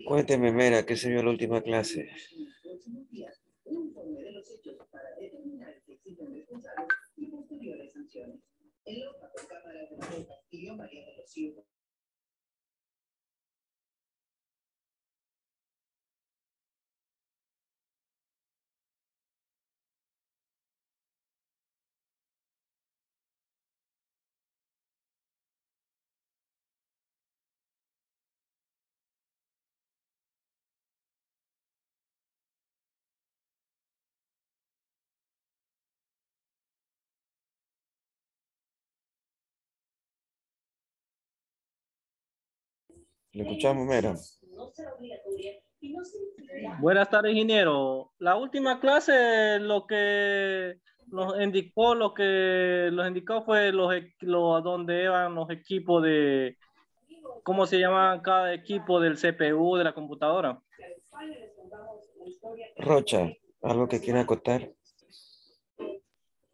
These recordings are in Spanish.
Cuénteme, Mera, ¿qué se vio en la última clase? ¿Le escuchamos, Mera? Buenas tardes, ingeniero. La última clase lo que nos indicó fue donde eran los equipos de, ¿cómo se llama cada equipo del CPU de la computadora? Rocha, ¿algo que quiera acotar?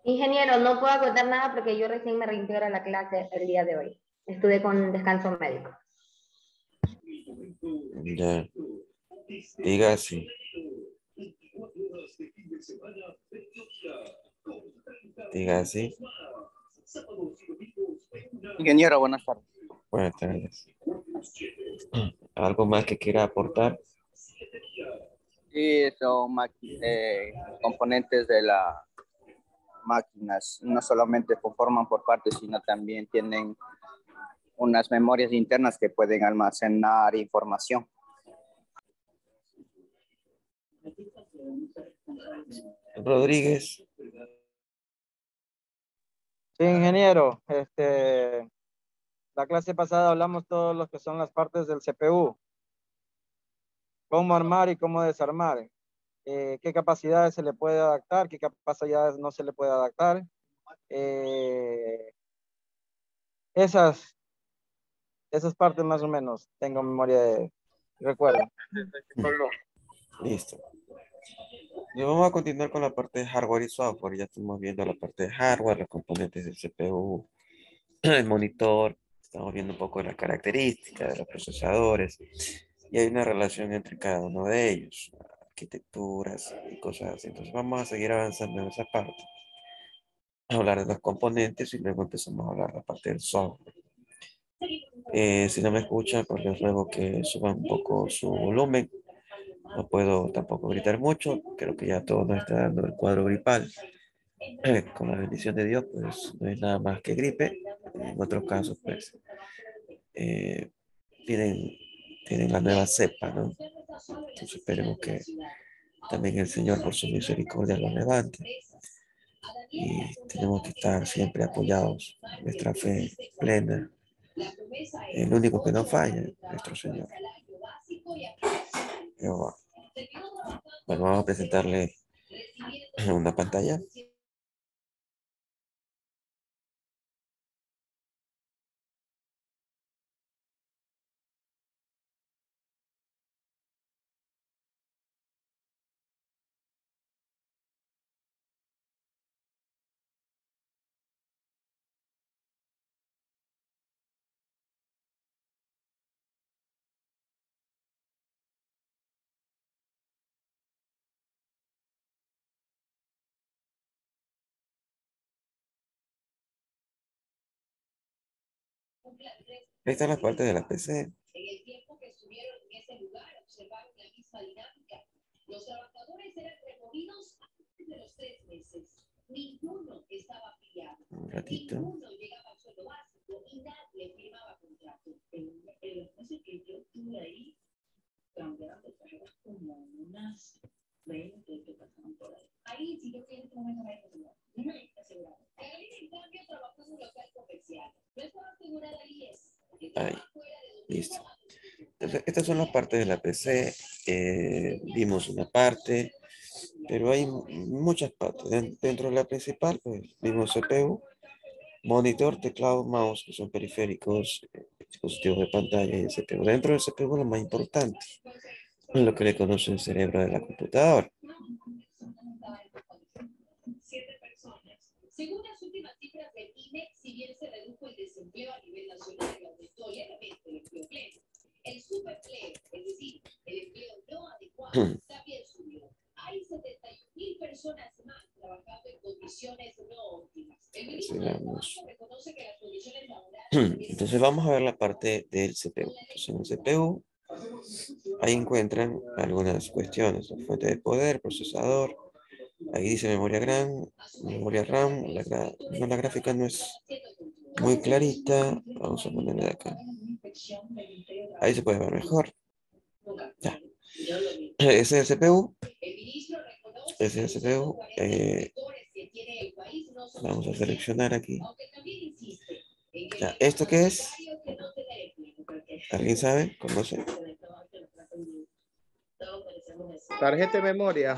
Ingeniero, no puedo contar nada porque yo recién me reintegro a la clase el día de hoy. Estuve con descanso médico. Ya, diga así. Diga así. Ingeniero, buenas tardes. Buenas tardes. ¿Algo más que quiera aportar? Sí, son componentes de las máquinas. No solamente conforman por partes, sino también tienen unas memorias internas que pueden almacenar información. Rodríguez. Sí, ingeniero. La clase pasada hablamos todos los que son las partes del CPU. Cómo armar y cómo desarmar. Qué capacidades se le puede adaptar, qué capacidades no se le puede adaptar. Esas partes más o menos tengo memoria de recuerdo. Listo. Y vamos a continuar con la parte de hardware y software. Ya estamos viendo la parte de hardware, los componentes del CPU, el monitor. Estamos viendo un poco de las características de los procesadores. Y hay una relación entre cada uno de ellos, arquitecturas y cosas así. Entonces vamos a seguir avanzando en esa parte. A hablar de los componentes y luego empezamos a hablar de la parte del software. Si no me escuchan, pues les ruego que suban un poco su volumen. No puedo tampoco gritar mucho. Creo que ya todo nos está dando el cuadro gripal. Con la bendición de Dios, pues no es nada más que gripe. En otros casos, pues eh, tienen, tienen la nueva cepa, ¿no? Entonces esperemos que también el Señor por su misericordia los levante. Y tenemos que estar siempre apoyados, nuestra fe plena. El único que no falla, nuestro Señor. Jehová. Bueno, vamos a presentarle una pantalla. Esta es la parte de la PC. En el tiempo que estuvieron en ese lugar, observaron la misma dinámica. Los trabajadores eran removidos antes de los 3 meses. Ninguno estaba afiliado. Un ratito. Ninguno llegaba al sueldo básico y nadie firmaba contrato. En los meses que yo estuve ahí, cambiaron de carreras como unas 20 que pasaron por ahí. Ahí, si yo quiero en este momento, me hay asegurado. Carolina, en cambio, trabajó en un local comercial. No estaba asegurada ahí es. Ahí, listo. Entonces, estas son las partes de la PC. Vimos una parte, pero hay muchas partes. Dentro de la principal, pues, vimos CPU, monitor, teclado, mouse, que son periféricos, dispositivos de pantalla y el CPU. Dentro del CPU, lo más importante, lo que le conoce el cerebro de la computadora. Según las últimas cifras del INE, si bien se redujo el desempleo a nivel nacional, aumentó levemente también subió. Hay 71.000 personas más trabajando en condiciones no óptimas. El ministro del Trabajo reconoce que las condiciones laborales... Entonces vamos a ver la parte del CPU. Entonces en el CPU ahí encuentran algunas cuestiones. La fuente de poder, procesador. Ahí dice memoria RAM. La gráfica no es muy clarita. Vamos a ponerle de acá. Ahí se puede ver mejor. Ya. Ese es el CPU. Ese es el CPU. Vamos a seleccionar aquí. Ya. ¿Esto qué es? ¿Alguien sabe? ¿Conoce? Tarjeta de memoria.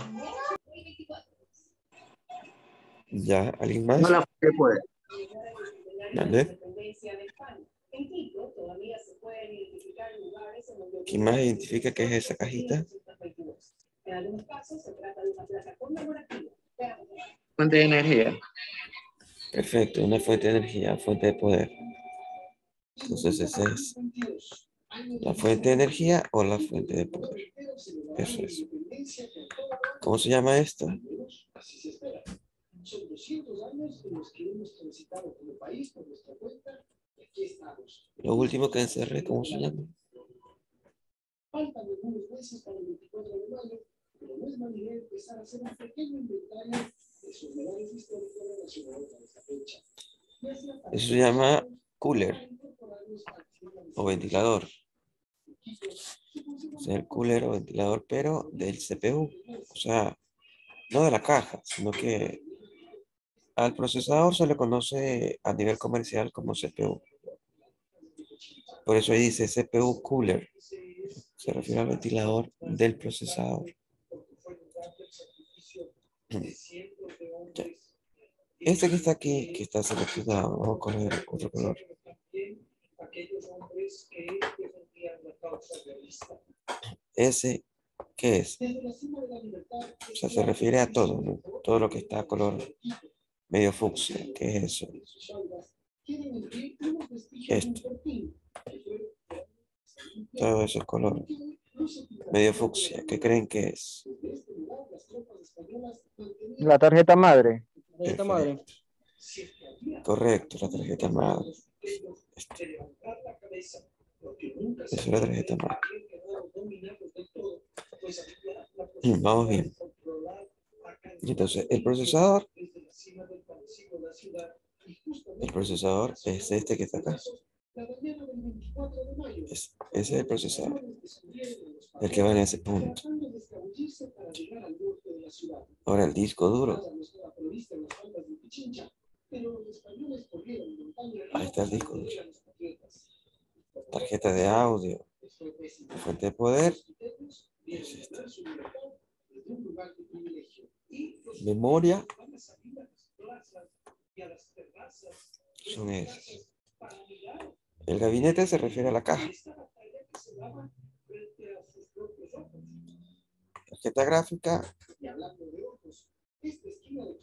Ya. ¿Alguien más? No la fuente de poder. ¿Vale? ¿Quién más identifica qué es esa cajita? Fuente de energía. Perfecto, una fuente de energía, fuente de poder. Entonces esa es la fuente de energía o la fuente de poder. Eso es. ¿Cómo se llama esto? Lo último que encerré, ¿cómo se llama? Eso se llama cooler o ventilador. O sea, el cooler o ventilador, pero del CPU. O sea, no de la caja, sino que al procesador se le conoce a nivel comercial como CPU. Por eso ahí dice CPU cooler. Se refiere al ventilador del procesador. Ya. Este que está aquí, que está seleccionado, vamos a coger otro color. Ese, ¿qué es? O sea, se refiere a todo, ¿no? Todo lo que está a color medio fucsia. ¿Qué es eso? Esto. Todo eso es color medio fucsia. ¿Qué creen que es? La tarjeta madre. Perfecto. Correcto, la tarjeta madre. Esa es la tarjeta madre. Vamos bien. Entonces, el procesador es este que está acá. Ese es el procesador. El que va en ese punto. Ahora el disco duro. Ahí está el disco duro. Tarjeta de audio. Fuente de poder. Es esta. Memoria. Son esas. El gabinete se refiere a la caja. Tarjeta gráfica.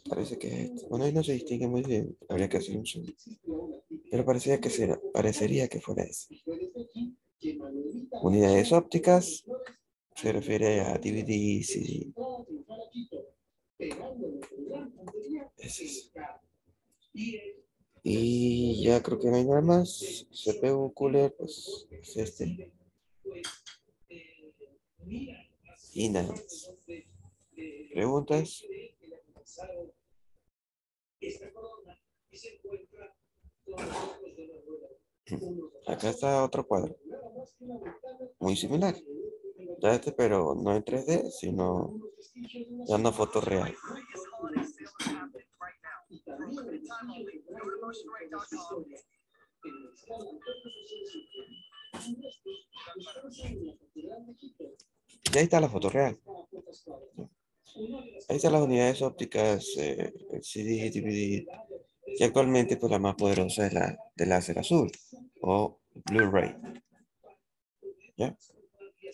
Parece que es esto. Bueno, ahí no se distingue muy bien. Habría que hacer un zoom. Pero parecería que fuera eso. Unidades ópticas. Se refiere a DVD, CD. Ese es. Y ya creo que no hay nada más. CPU cooler, pues es este. Y nada más. ¿Preguntas? Acá está otro cuadro. Muy similar. Ya este, pero no en 3D, sino ya una foto real. Y ahí está la foto real. Ahí están las unidades ópticas, el CD, DVD. Y actualmente pues la más poderosa es la de láser azul o Blu-ray. ¿Ya?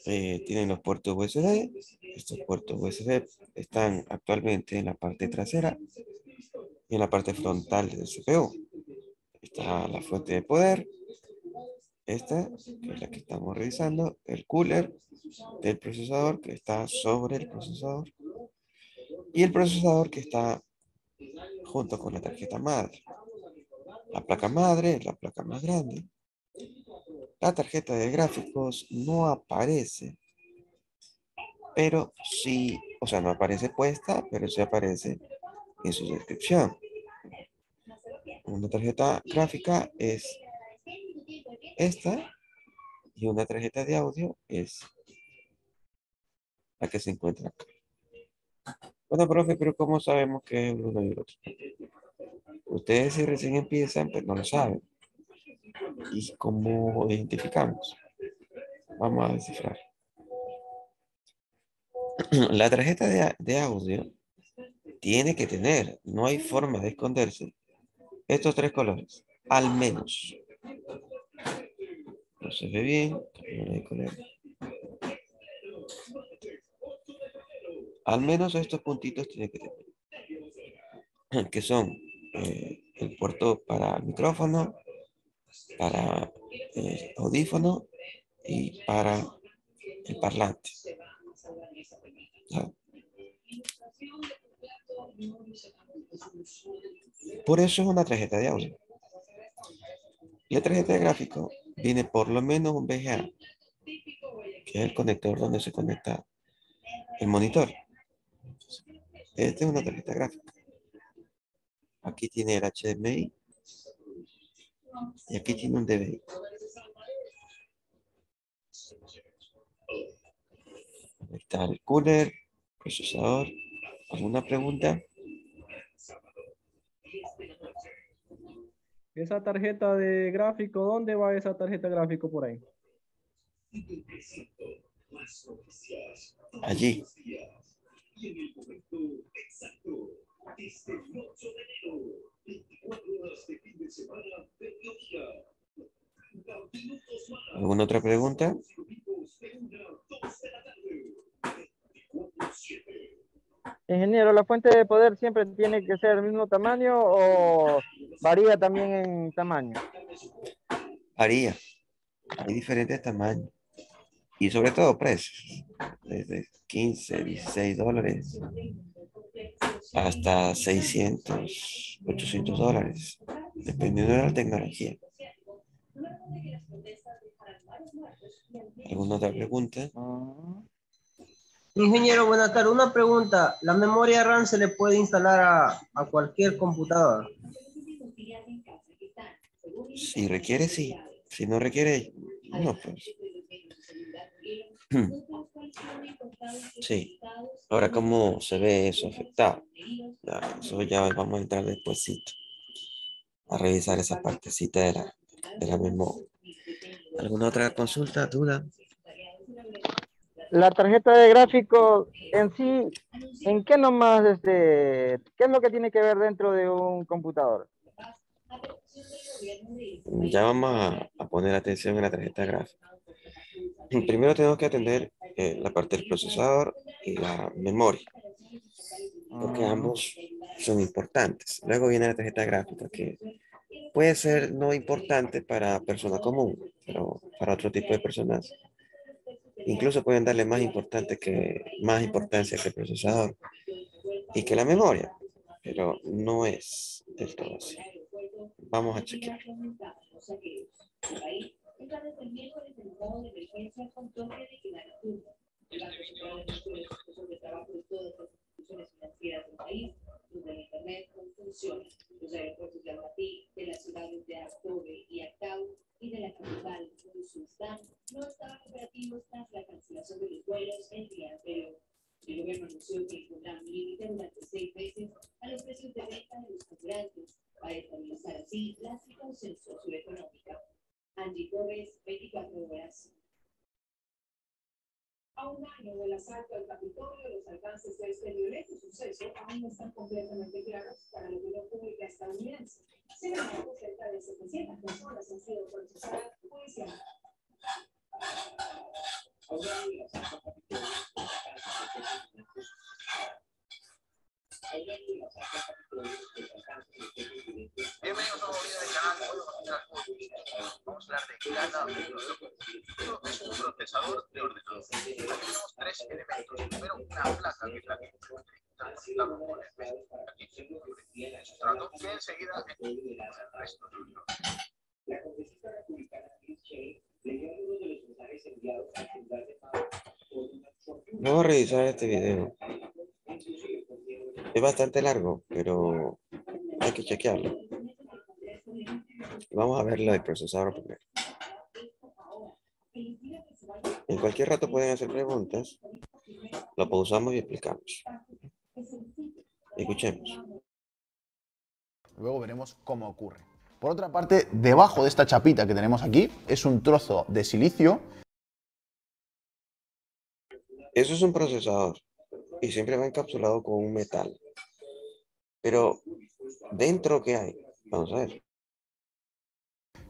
Tienen los puertos USB. Estos puertos USB están actualmente en la parte trasera y en la parte frontal del CPU. Está la fuente de poder. Esta, que es la que estamos revisando, el cooler del procesador que está sobre el procesador y el procesador que está junto con la tarjeta madre. La placa madre es la placa más grande. La tarjeta de gráficos no aparece, pero sí, o sea, no aparece puesta, pero sí aparece en su descripción. Una tarjeta gráfica es esta y una tarjeta de audio es la que se encuentra acá. Bueno, profe, pero ¿cómo sabemos que es uno y el otro? Ustedes si recién empiezan, pues no lo saben. ¿Y cómo identificamos? Vamos a descifrar. La tarjeta de audio tiene que tener, no hay forma de esconderse, estos tres colores, al menos. No se ve bien, no hay color. Al menos estos puntitos tiene que tener, que son el puerto para el micrófono, para el audífono y para el parlante. ¿Ya? Por eso es una tarjeta de audio. La tarjeta de gráfico viene por lo menos un VGA, que es el conector donde se conecta el monitor. Esta es una tarjeta gráfica. Aquí tiene el HDMI y aquí tiene un DVI. Ahí está el cooler, procesador. ¿Alguna pregunta? Esa tarjeta de gráfico, ¿dónde va esa tarjeta de gráfico por ahí? Allí. ¿Alguna otra pregunta? Ingeniero, ¿la fuente de poder siempre tiene que ser del mismo tamaño o varía también en tamaño? Varía. Hay diferentes tamaños. Y sobre todo precios. Desde 15, 16 dólares hasta 600, 800 dólares. Dependiendo de la tecnología. ¿Alguna otra pregunta? Ingeniero, buenas tardes. Una pregunta. ¿La memoria RAM se le puede instalar a cualquier computadora? Si requiere, sí. Si no requiere, no, pues. Sí. Ahora, ¿cómo se ve eso afectado? Ya, eso ya vamos a entrar despuesito a revisar esa partecita de la memoria. ¿Alguna otra consulta, duda? La tarjeta de gráfico en sí, ¿en qué nomás, qué es lo que tiene que ver dentro de un computador? Ya vamos a poner atención en la tarjeta gráfica. Primero tenemos que atender la parte del procesador y la memoria, porque ambos son importantes. Luego viene la tarjeta gráfica, que puede ser no importante para persona común, pero para otro tipo de personas incluso pueden darle más importancia que el procesador y que la memoria, pero no es del todo así. Vamos a chequear. Los aeropuertos de Almaty, de las ciudades de Actobe y Actau y de la capital Uruzustán no estaban operativos tras la cancelación de los vuelos el día anterior. El gobierno anunció que impondrá un límite durante 6 meses a los precios de venta de los carburantes para estabilizar así la situación socioeconómica. Angie Torres, 24 horas. A un año del asalto al Capitolio, los alcances de este violento suceso aún no están completamente claros para la opinión pública estadounidense. Sin embargo, cerca de 700 personas han sido procesadas judicialmente. Bienvenidos a un video del canal. vamos a hablar de cada uno de los componentes. Esto es un procesador de ordenador. Aquí tenemos tres elementos. Primero, una placa que es la que la componente. Aquí tiene el sustrato que enseguida ejecuta el resto de los. Vamos a revisar este video. Es bastante largo, pero hay que chequearlo. Vamos a ver lo del procesador primero. En cualquier rato pueden hacer preguntas. Lo pausamos y explicamos. Escuchemos. Luego veremos cómo ocurre. Por otra parte, debajo de esta chapita que tenemos aquí es un trozo de silicio. Eso es un procesador y siempre va encapsulado con un metal. Pero dentro, ¿qué hay? Vamos a ver.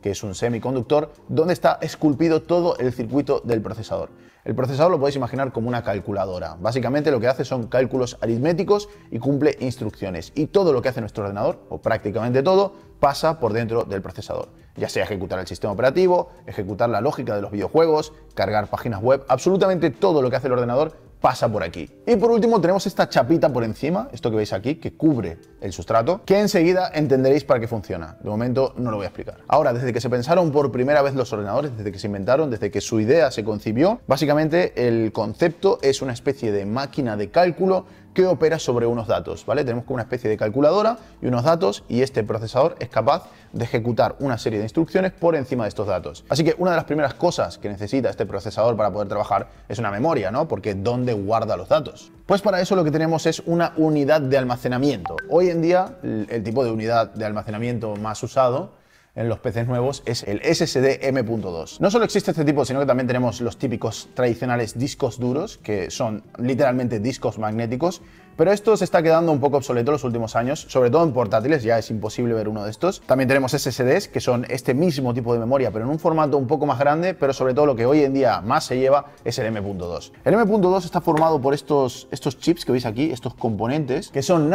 Que es un semiconductor donde está esculpido todo el circuito del procesador. El procesador lo podéis imaginar como una calculadora. Básicamente lo que hace son cálculos aritméticos y cumple instrucciones. Y todo lo que hace nuestro ordenador, o prácticamente todo, pasa por dentro del procesador. Ya sea ejecutar el sistema operativo, ejecutar la lógica de los videojuegos, cargar páginas web, absolutamente todo lo que hace el ordenador pasa por aquí. Y por último tenemos esta chapita por encima, esto que veis aquí, que cubre el sustrato, que enseguida entenderéis para qué funciona. De momento no lo voy a explicar. Ahora, desde que se pensaron por primera vez los ordenadores, desde que se inventaron, desde que su idea se concibió, básicamente el concepto es una especie de máquina de cálculo que opera sobre unos datos, ¿vale? Tenemos como una especie de calculadora y unos datos y este procesador es capaz de ejecutar una serie de instrucciones por encima de estos datos. Así que una de las primeras cosas que necesita este procesador para poder trabajar es una memoria, ¿no? Porque ¿dónde guarda los datos? Pues para eso lo que tenemos es una unidad de almacenamiento. Hoy en día el tipo de unidad de almacenamiento más usado en los PCs nuevos es el SSD M.2. No solo existe este tipo, sino que también tenemos los típicos tradicionales discos duros, que son literalmente discos magnéticos, pero esto se está quedando un poco obsoleto en los últimos años, sobre todo en portátiles, ya es imposible ver uno de estos. También tenemos SSDs, que son este mismo tipo de memoria, pero en un formato un poco más grande, pero sobre todo lo que hoy en día más se lleva es el M.2. El M.2 está formado por estos chips que veis aquí, estos componentes, que son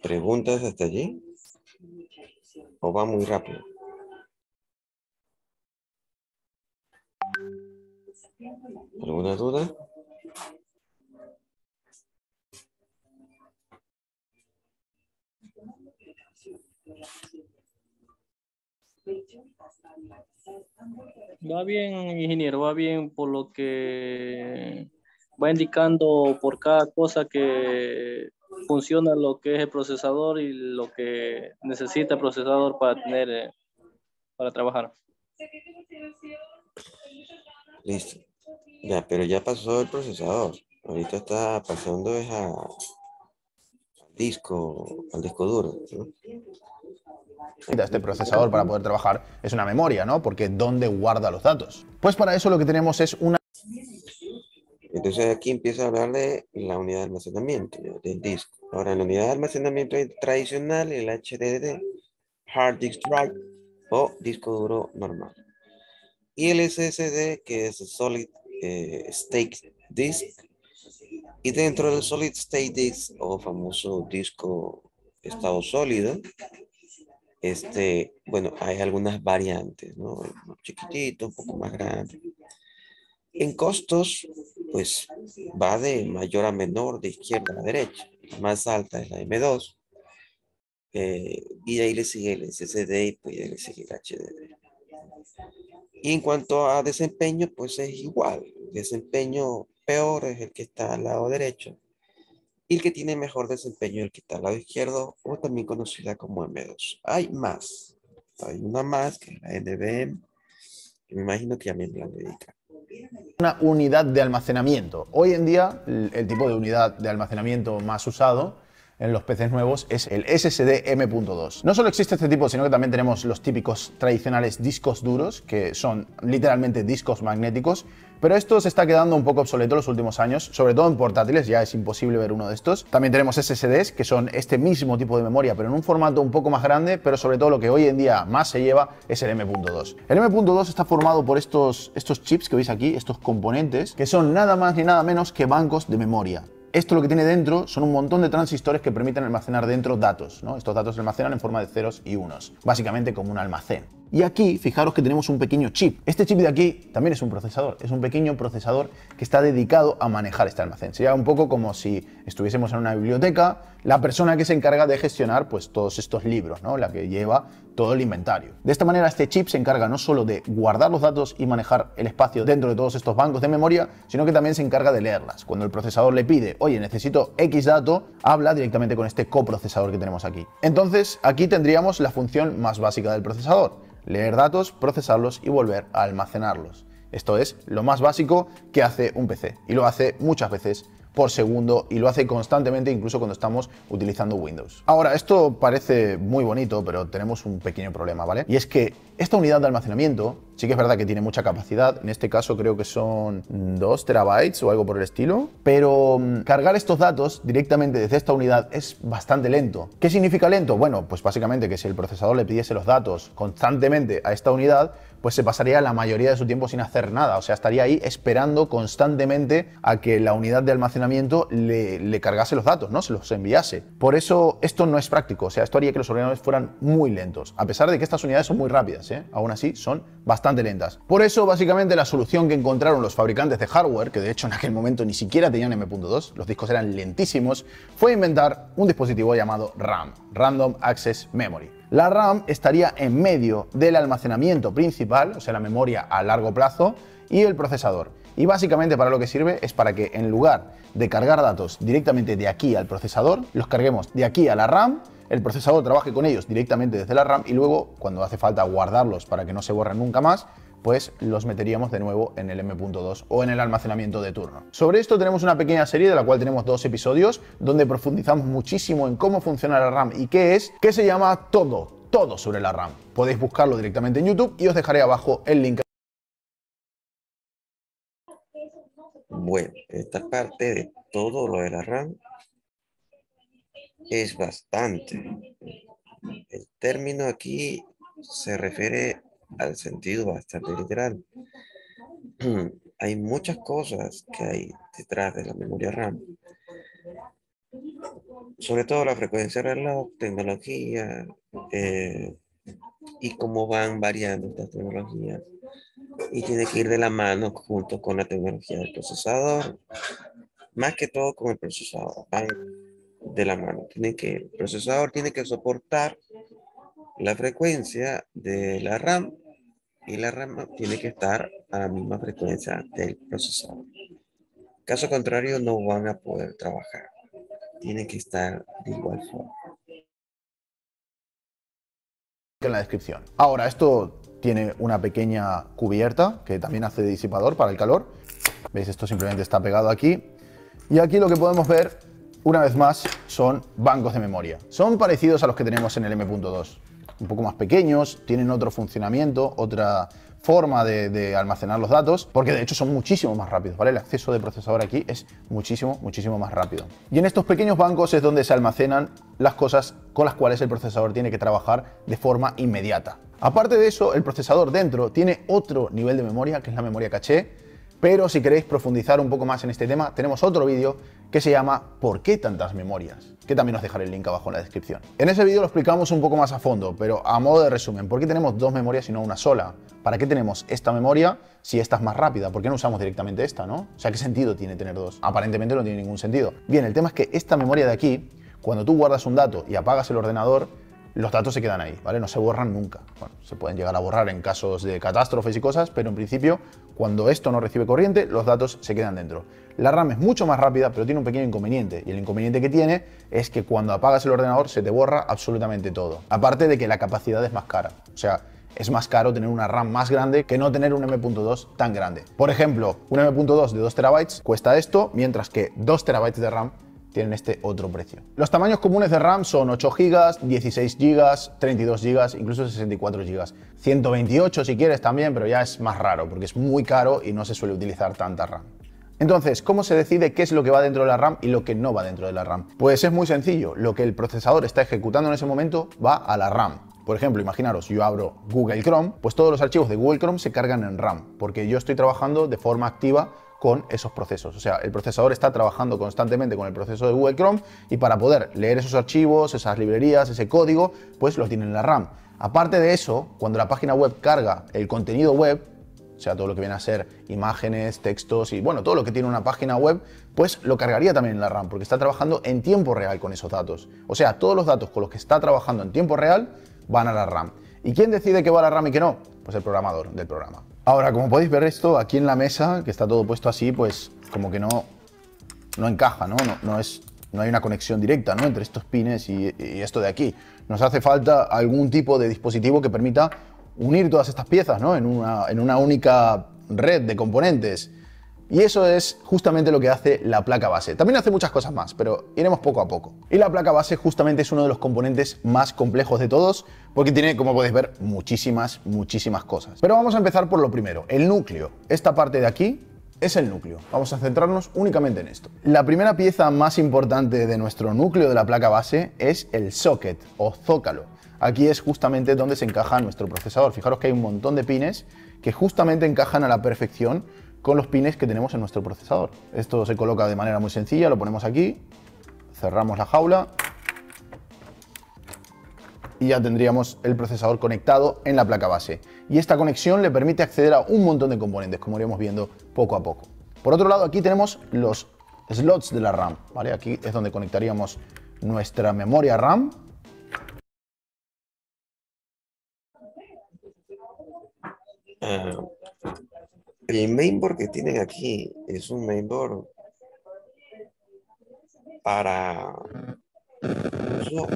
¿Preguntas hasta allí? ¿O va muy rápido? ¿Alguna duda? Va bien, ingeniero, va bien por lo que va indicando por cada cosa que funciona lo que es el procesador y lo que necesita el procesador para tener, para trabajar. Listo. Ya, pero ya pasó el procesador. Ahorita está pasando es al disco duro, ¿no? Este procesador para poder trabajar es una memoria, ¿no? Porque ¿dónde guarda los datos? Pues para eso lo que tenemos es una... Entonces aquí empieza a hablar de la unidad de almacenamiento, ¿no? Del disco. Ahora, en la unidad de almacenamiento tradicional, el HDD, Hard Disk Drive o disco duro normal. Y el SSD, que es Solid State Disk. Y dentro del Solid State Disk, o famoso disco estado sólido, bueno, hay algunas variantes, ¿no? Un chiquitito, un poco más grande. En costos, pues va de mayor a menor, de izquierda a derecha. La más alta es la M2. Y de ahí le sigue el SSD y pues de ahí le sigue el HDD. Y en cuanto a desempeño, pues es igual. El desempeño peor es el que está al lado derecho. Y el que tiene mejor desempeño es el que está al lado izquierdo, o también conocida como M2. Hay más. Hay una más, que es la NVMe, que me imagino que también la dedica. Una unidad de almacenamiento. Hoy en día el tipo de unidad de almacenamiento más usado en los PCs nuevos es el SSD M.2. No solo existe este tipo, sino que también tenemos los típicos tradicionales discos duros, que son literalmente discos magnéticos, pero esto se está quedando un poco obsoleto en los últimos años, sobre todo en portátiles, ya es imposible ver uno de estos. También tenemos SSDs, que son este mismo tipo de memoria, pero en un formato un poco más grande, pero sobre todo lo que hoy en día más se lleva es el M.2. El M.2 está formado por estos chips que veis aquí, estos componentes, que son nada más ni nada menos que bancos de memoria. Esto lo que tiene dentro son un montón de transistores que permiten almacenar dentro datos, ¿no? Estos datos se almacenan en forma de ceros y unos, básicamente como un almacén. Y aquí, fijaros que tenemos un pequeño chip. Este chip de aquí también es un procesador. Es un pequeño procesador que está dedicado a manejar este almacén. Sería un poco como si estuviésemos en una biblioteca, la persona que se encarga de gestionar pues, todos estos libros, ¿no? La que lleva todo el inventario. De esta manera, este chip se encarga no solo de guardar los datos y manejar el espacio dentro de todos estos bancos de memoria, sino que también se encarga de leerlas. Cuando el procesador le pide, oye, necesito X dato, habla directamente con este coprocesador que tenemos aquí. Entonces, aquí tendríamos la función más básica del procesador: leer datos, procesarlos y volver a almacenarlos. Esto es lo más básico que hace un PC, y lo hace muchas veces por segundo y lo hace constantemente, incluso cuando estamos utilizando Windows. Ahora, esto parece muy bonito, pero tenemos un pequeño problema, ¿vale? Y es que esta unidad de almacenamiento sí que es verdad que tiene mucha capacidad. En este caso creo que son 2 terabytes o algo por el estilo, pero cargar estos datos directamente desde esta unidad es bastante lento. ¿Qué significa lento? Bueno, pues básicamente que si el procesador le pidiese los datos constantemente a esta unidad, pues se pasaría la mayoría de su tiempo sin hacer nada. O sea, estaría ahí esperando constantemente a que la unidad de almacenamiento le cargase los datos, ¿no? Se los enviase. Por eso esto no es práctico. O sea, esto haría que los ordenadores fueran muy lentos, a pesar de que estas unidades son muy rápidas, ¿eh? Aún así son bastante lentas. Por eso, básicamente, la solución que encontraron los fabricantes de hardware, que de hecho en aquel momento ni siquiera tenían M.2, los discos eran lentísimos, fue inventar un dispositivo llamado RAM, Random Access Memory. La RAM estaría en medio del almacenamiento principal, o sea, la memoria a largo plazo, y el procesador. Y básicamente para lo que sirve es para que en lugar de cargar datos directamente de aquí al procesador, los carguemos de aquí a la RAM, el procesador trabaje con ellos directamente desde la RAM y luego, cuando hace falta guardarlos para que no se borren nunca más, pues los meteríamos de nuevo en el M.2 o en el almacenamiento de turno. Sobre esto tenemos una pequeña serie de la cual tenemos 2 episodios donde profundizamos muchísimo en cómo funciona la RAM y qué es, que se llama Todo sobre la RAM. Podéis buscarlo directamente en YouTube y os dejaré abajo el link. Bueno, esta parte de todo lo de la RAM es bastante. El término aquí se refiere al sentido bastante literal. Hay muchas cosas que hay detrás de la memoria RAM. Sobre todo la frecuencia de reloj, tecnología, y cómo van variando estas tecnologías. Y tiene que ir de la mano junto con la tecnología del procesador. Más que todo con el procesador. Van de la mano. El procesador tiene que soportar la frecuencia de la RAM y la RAM tiene que estar a la misma frecuencia del procesador. Caso contrario, no van a poder trabajar. Tienen que estar de igual forma. En la descripción. Ahora, esto tiene una pequeña cubierta que también hace de disipador para el calor. ¿Veis? Esto simplemente está pegado aquí. Y aquí lo que podemos ver, una vez más, son bancos de memoria. Son parecidos a los que tenemos en el M.2. Un poco más pequeños, tienen otro funcionamiento, otra forma de almacenar los datos, porque de hecho son muchísimo más rápidos, ¿vale? El acceso de procesador aquí es muchísimo más rápido. Y en estos pequeños bancos es donde se almacenan las cosas con las cuales el procesador tiene que trabajar de forma inmediata. Aparte de eso, el procesador dentro tiene otro nivel de memoria, que es la memoria caché, pero si queréis profundizar un poco más en este tema, tenemos otro vídeo que se llama ¿Por qué tantas memorias?, que también os dejaré el link abajo en la descripción. En ese vídeo lo explicamos un poco más a fondo, pero a modo de resumen, ¿por qué tenemos 2 memorias y no una sola? ¿Para qué tenemos esta memoria si esta es más rápida? ¿Por qué no usamos directamente esta, no? O sea, ¿qué sentido tiene tener 2? Aparentemente no tiene ningún sentido. Bien, el tema es que esta memoria de aquí, cuando tú guardas un dato y apagas el ordenador, los datos se quedan ahí, ¿vale? No se borran nunca. Bueno, se pueden llegar a borrar en casos de catástrofes y cosas, pero en principio, cuando esto no recibe corriente, los datos se quedan dentro. La RAM es mucho más rápida, pero tiene un pequeño inconveniente, y el inconveniente que tiene es que cuando apagas el ordenador se te borra absolutamente todo. Aparte de que la capacidad es más cara, o sea, es más caro tener una RAM más grande que no tener un M.2 tan grande. Por ejemplo, un M.2 de 2 terabytes cuesta esto, mientras que 2 terabytes de RAM tienen este otro precio. Los tamaños comunes de RAM son 8 GB, 16 GB, 32 GB, incluso 64 GB. 128 si quieres también, pero ya es más raro porque es muy caro y no se suele utilizar tanta RAM. Entonces, ¿cómo se decide qué es lo que va dentro de la RAM y lo que no va dentro de la RAM? Pues es muy sencillo. Lo que el procesador está ejecutando en ese momento va a la RAM. Por ejemplo, imaginaros, yo abro Google Chrome, pues todos los archivos de Google Chrome se cargan en RAM, porque yo estoy trabajando de forma activa con esos procesos. O sea, el procesador está trabajando constantemente con el proceso de Google Chrome y para poder leer esos archivos, esas librerías, ese código, pues lo tiene en la RAM. Aparte de eso, cuando la página web carga el contenido web, o sea, todo lo que viene a ser imágenes, textos y bueno, todo lo que tiene una página web, pues lo cargaría también en la RAM, porque está trabajando en tiempo real con esos datos. O sea, todos los datos con los que está trabajando en tiempo real van a la RAM. ¿Y quién decide que va a la RAM y que no? Pues el programador del programa. Ahora, como podéis ver esto, aquí en la mesa, que está todo puesto así, pues como que no encaja, ¿no? No hay una conexión directa, ¿no?, entre estos pines y esto de aquí. Nos hace falta algún tipo de dispositivo que permita unir todas estas piezas, ¿no?, en una única red de componentes. Y eso es justamente lo que hace la placa base. También hace muchas cosas más, pero iremos poco a poco. Y la placa base justamente es uno de los componentes más complejos de todos, porque tiene, como podéis ver, muchísimas cosas. Pero vamos a empezar por lo primero, el núcleo. Esta parte de aquí es el núcleo. Vamos a centrarnos únicamente en esto. La primera pieza más importante de nuestro núcleo de la placa base es el socket o zócalo. Aquí es justamente donde se encaja nuestro procesador. Fijaros que hay un montón de pines que justamente encajan a la perfección con los pines que tenemos en nuestro procesador. Esto se coloca de manera muy sencilla, lo ponemos aquí, cerramos la jaula y ya tendríamos el procesador conectado en la placa base. Y esta conexión le permite acceder a un montón de componentes, como iremos viendo poco a poco. Por otro lado, aquí tenemos los slots de la RAM, ¿vale? Aquí es donde conectaríamos nuestra memoria RAM. El mainboard que tienen aquí es un mainboard para uso,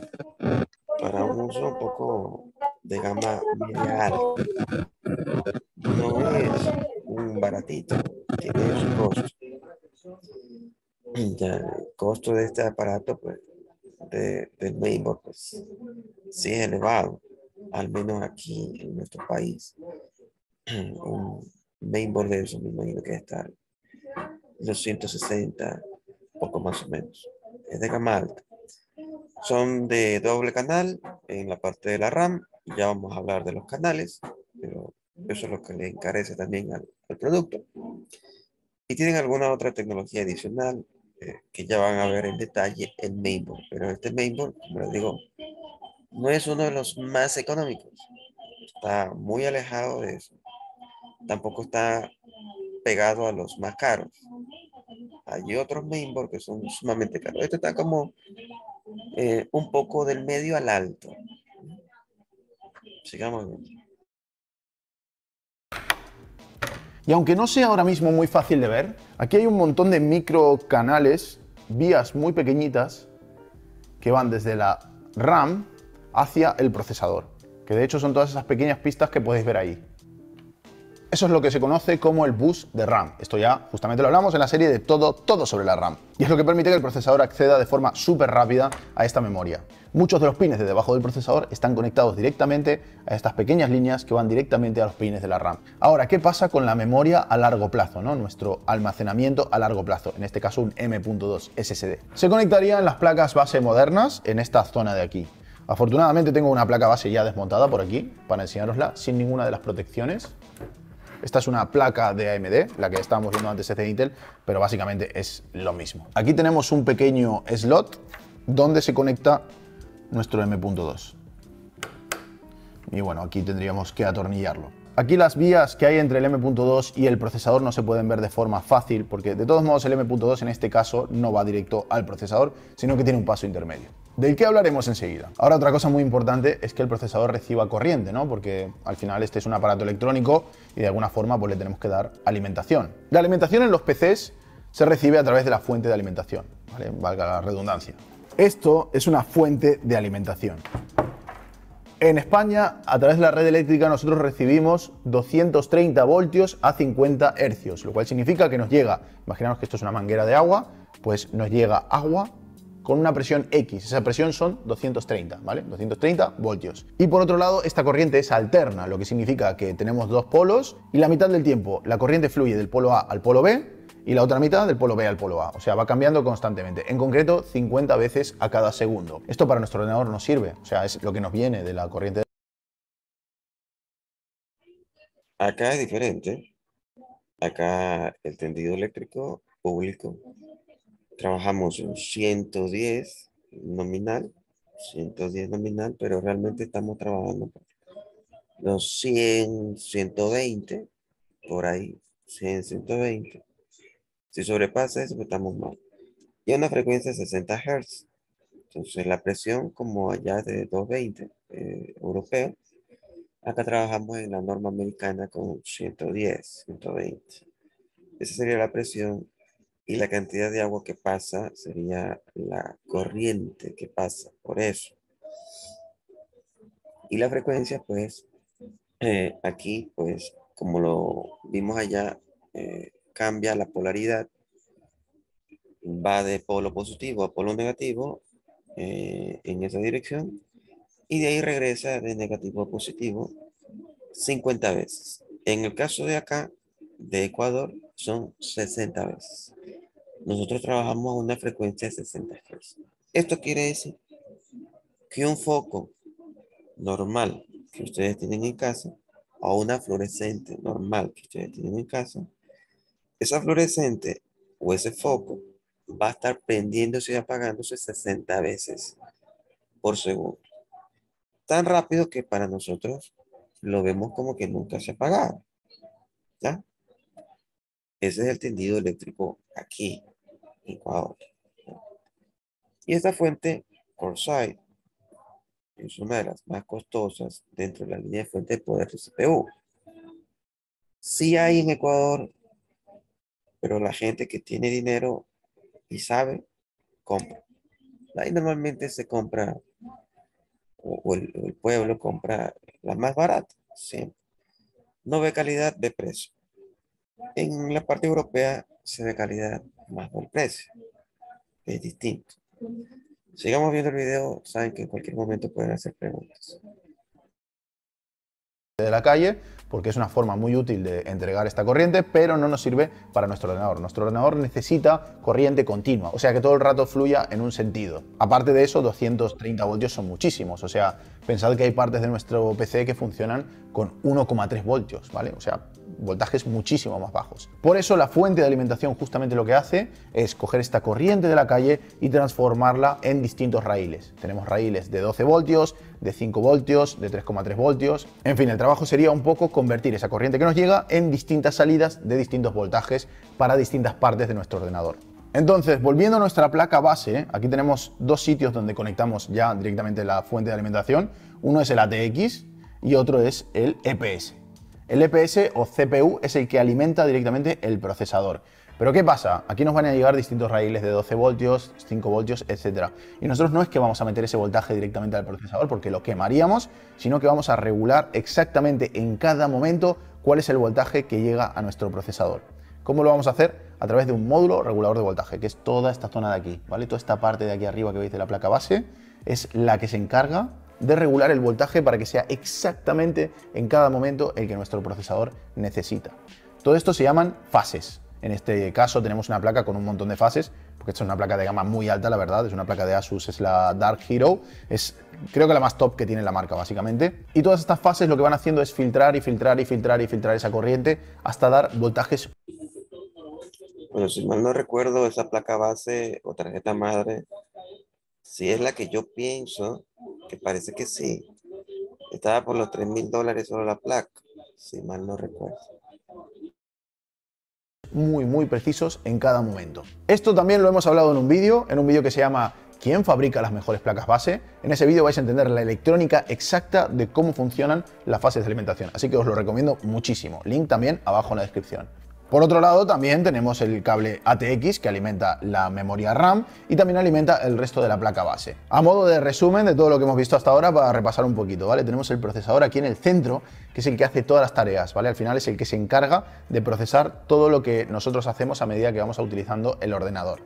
un uso un poco de gama media alta. No es un baratito, tiene su costo. Y ya el costo de este aparato, pues, del mainboard, pues, sí es elevado, al menos aquí en nuestro país. Un mainboard de eso me imagino que está los 160, poco más o menos. Es de gama alta. Son de doble canal en la parte de la RAM. Ya vamos a hablar de los canales, pero eso es lo que le encarece también al producto. Y tienen alguna otra tecnología adicional que ya van a ver en detalle el mainboard. Pero este mainboard, como les digo, no es uno de los más económicos. Está muy alejado de eso. Tampoco está pegado a los más caros. Hay otros mainboard que son sumamente caros. Este está como un poco del medio al alto. Sigamos. Y aunque no sea ahora mismo muy fácil de ver, aquí hay un montón de microcanales, vías muy pequeñitas, que van desde la RAM hacia el procesador, que de hecho son todas esas pequeñas pistas que podéis ver ahí. Eso es lo que se conoce como el bus de RAM. Esto ya justamente lo hablamos en la serie de todo sobre la RAM. Y es lo que permite que el procesador acceda de forma súper rápida a esta memoria. Muchos de los pines de debajo del procesador están conectados directamente a estas pequeñas líneas que van directamente a los pines de la RAM. Ahora, ¿qué pasa con la memoria a largo plazo, ¿no? Nuestro almacenamiento a largo plazo, en este caso un M.2 SSD. Se conectaría en las placas base modernas en esta zona de aquí. Afortunadamente tengo una placa base ya desmontada por aquí para enseñarosla sin ninguna de las protecciones. Esta es una placa de AMD, la que estábamos viendo antes es de Intel, pero básicamente es lo mismo. Aquí tenemos un pequeño slot donde se conecta nuestro M.2. Y bueno, aquí tendríamos que atornillarlo. Aquí las vías que hay entre el M.2 y el procesador no se pueden ver de forma fácil, porque de todos modos el M.2 en este caso no va directo al procesador, sino que tiene un paso intermedio. Del que hablaremos enseguida. Ahora, otra cosa muy importante es que el procesador reciba corriente, ¿no? Porque al final este es un aparato electrónico y de alguna forma pues le tenemos que dar alimentación. La alimentación en los PCs se recibe a través de la fuente de alimentación, ¿vale? Valga la redundancia. Esto es una fuente de alimentación. En España, a través de la red eléctrica, nosotros recibimos 230 voltios a 50 hercios, lo cual significa que nos llega, imaginaos que esto es una manguera de agua, pues nos llega agua con una presión X. Esa presión son 230, ¿vale? 230 voltios. Y por otro lado, esta corriente es alterna, lo que significa que tenemos dos polos y la mitad del tiempo la corriente fluye del polo A al polo B y la otra mitad del polo B al polo A. O sea, va cambiando constantemente. En concreto, 50 veces a cada segundo. Esto para nuestro ordenador nos sirve. O sea, es lo que nos viene de la corriente. Acá es diferente. Acá el tendido eléctrico público. Trabajamos en 110 nominal, 110 nominal, pero realmente estamos trabajando los 100, 120, por ahí, 100, 120. Si sobrepasa eso, pues estamos mal. Y a una frecuencia de 60 Hz. Entonces la presión, como allá de 220 europeo, acá trabajamos en la norma americana con 110, 120. Esa sería la presión y la cantidad de agua que pasa sería la corriente que pasa por eso. Y la frecuencia, pues, aquí, pues, como lo vimos allá, cambia la polaridad, va de polo positivo a polo negativo en esa dirección y de ahí regresa de negativo a positivo 50 veces. En el caso de acá, de Ecuador, son 60 veces. Nosotros trabajamos a una frecuencia de 60 Hz. Esto quiere decir que un foco normal que ustedes tienen en casa o una fluorescente normal que ustedes tienen en casa, esa fluorescente o ese foco va a estar prendiéndose y apagándose 60 veces por segundo. Tan rápido que para nosotros lo vemos como que nunca se apagaba. ¿Ya? Ese es el tendido eléctrico aquí, en Ecuador. Y esta fuente, Corsair, es una de las más costosas dentro de la línea de fuente de poder de CPU. Sí hay en Ecuador, pero la gente que tiene dinero y sabe, compra. Ahí normalmente se compra, o el pueblo compra la más barata, siempre. No ve calidad, ve precio. En la parte europea se ve calidad más por precio. Es distinto. Sigamos viendo el video, saben que en cualquier momento pueden hacer preguntas. De la calle, porque es una forma muy útil de entregar esta corriente, pero no nos sirve para nuestro ordenador. Nuestro ordenador necesita corriente continua, o sea que todo el rato fluya en un sentido. Aparte de eso, 230 voltios son muchísimos, o sea, pensad que hay partes de nuestro PC que funcionan con 1,3 voltios, ¿vale? O sea, voltajes muchísimo más bajos. Por eso la fuente de alimentación justamente lo que hace es coger esta corriente de la calle y transformarla en distintos raíles. Tenemos raíles de 12 voltios, de 5 voltios, de 3,3 voltios. En fin, el trabajo sería un poco convertir esa corriente que nos llega en distintas salidas de distintos voltajes para distintas partes de nuestro ordenador. Entonces, volviendo a nuestra placa base, aquí tenemos dos sitios donde conectamos ya directamente la fuente de alimentación. Uno es el ATX y otro es el EPS. El EPS o CPU es el que alimenta directamente el procesador. Pero ¿qué pasa? Aquí nos van a llegar distintos raíles de 12 voltios, 5 voltios, etc. Y nosotros no es que vamos a meter ese voltaje directamente al procesador porque lo quemaríamos, sino que vamos a regular exactamente en cada momento cuál es el voltaje que llega a nuestro procesador. ¿Cómo lo vamos a hacer? A través de un módulo regulador de voltaje, que es toda esta zona de aquí, ¿vale? Toda esta parte de aquí arriba que veis de la placa base es la que se encarga de regular el voltaje para que sea exactamente en cada momento el que nuestro procesador necesita. Todo esto se llaman fases. En este caso tenemos una placa con un montón de fases, porque esta es una placa de gama muy alta, la verdad, es una placa de Asus, es la Dark Hero, es creo que la más top que tiene la marca básicamente. Y todas estas fases lo que van haciendo es filtrar y filtrar y filtrar y filtrar esa corriente hasta dar voltajes. Bueno, si mal no recuerdo, esa placa base o tarjeta madre, si es la que yo pienso, que parece que sí, estaba por los $3.000 solo la placa, si mal no recuerdo. Muy precisos en cada momento. Esto también lo hemos hablado en un vídeo que se llama ¿Quién fabrica las mejores placas base? En ese vídeo vais a entender la electrónica exacta de cómo funcionan las fases de alimentación, así que os lo recomiendo muchísimo. Link también abajo en la descripción. Por otro lado, también tenemos el cable ATX que alimenta la memoria RAM y también alimenta el resto de la placa base. A modo de resumen de todo lo que hemos visto hasta ahora, para repasar un poquito, ¿vale? Tenemos el procesador aquí en el centro, que es el que hace todas las tareas, ¿vale? Al final es el que se encarga de procesar todo lo que nosotros hacemos a medida que vamos utilizando el ordenador.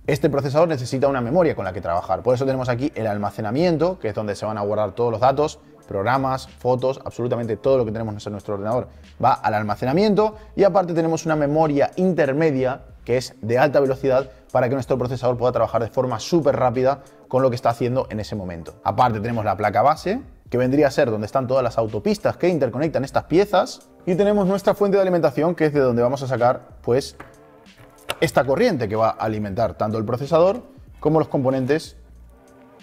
Este procesador necesita una memoria con la que trabajar, por eso tenemos aquí el almacenamiento, que es donde se van a guardar todos los datos, programas, fotos, absolutamente todo lo que tenemos en nuestro ordenador va al almacenamiento, y aparte tenemos una memoria intermedia que es de alta velocidad para que nuestro procesador pueda trabajar de forma súper rápida con lo que está haciendo en ese momento. Aparte tenemos la placa base, que vendría a ser donde están todas las autopistas que interconectan estas piezas. Y tenemos nuestra fuente de alimentación, que es de donde vamos a sacar pues esta corriente que va a alimentar tanto el procesador como los componentes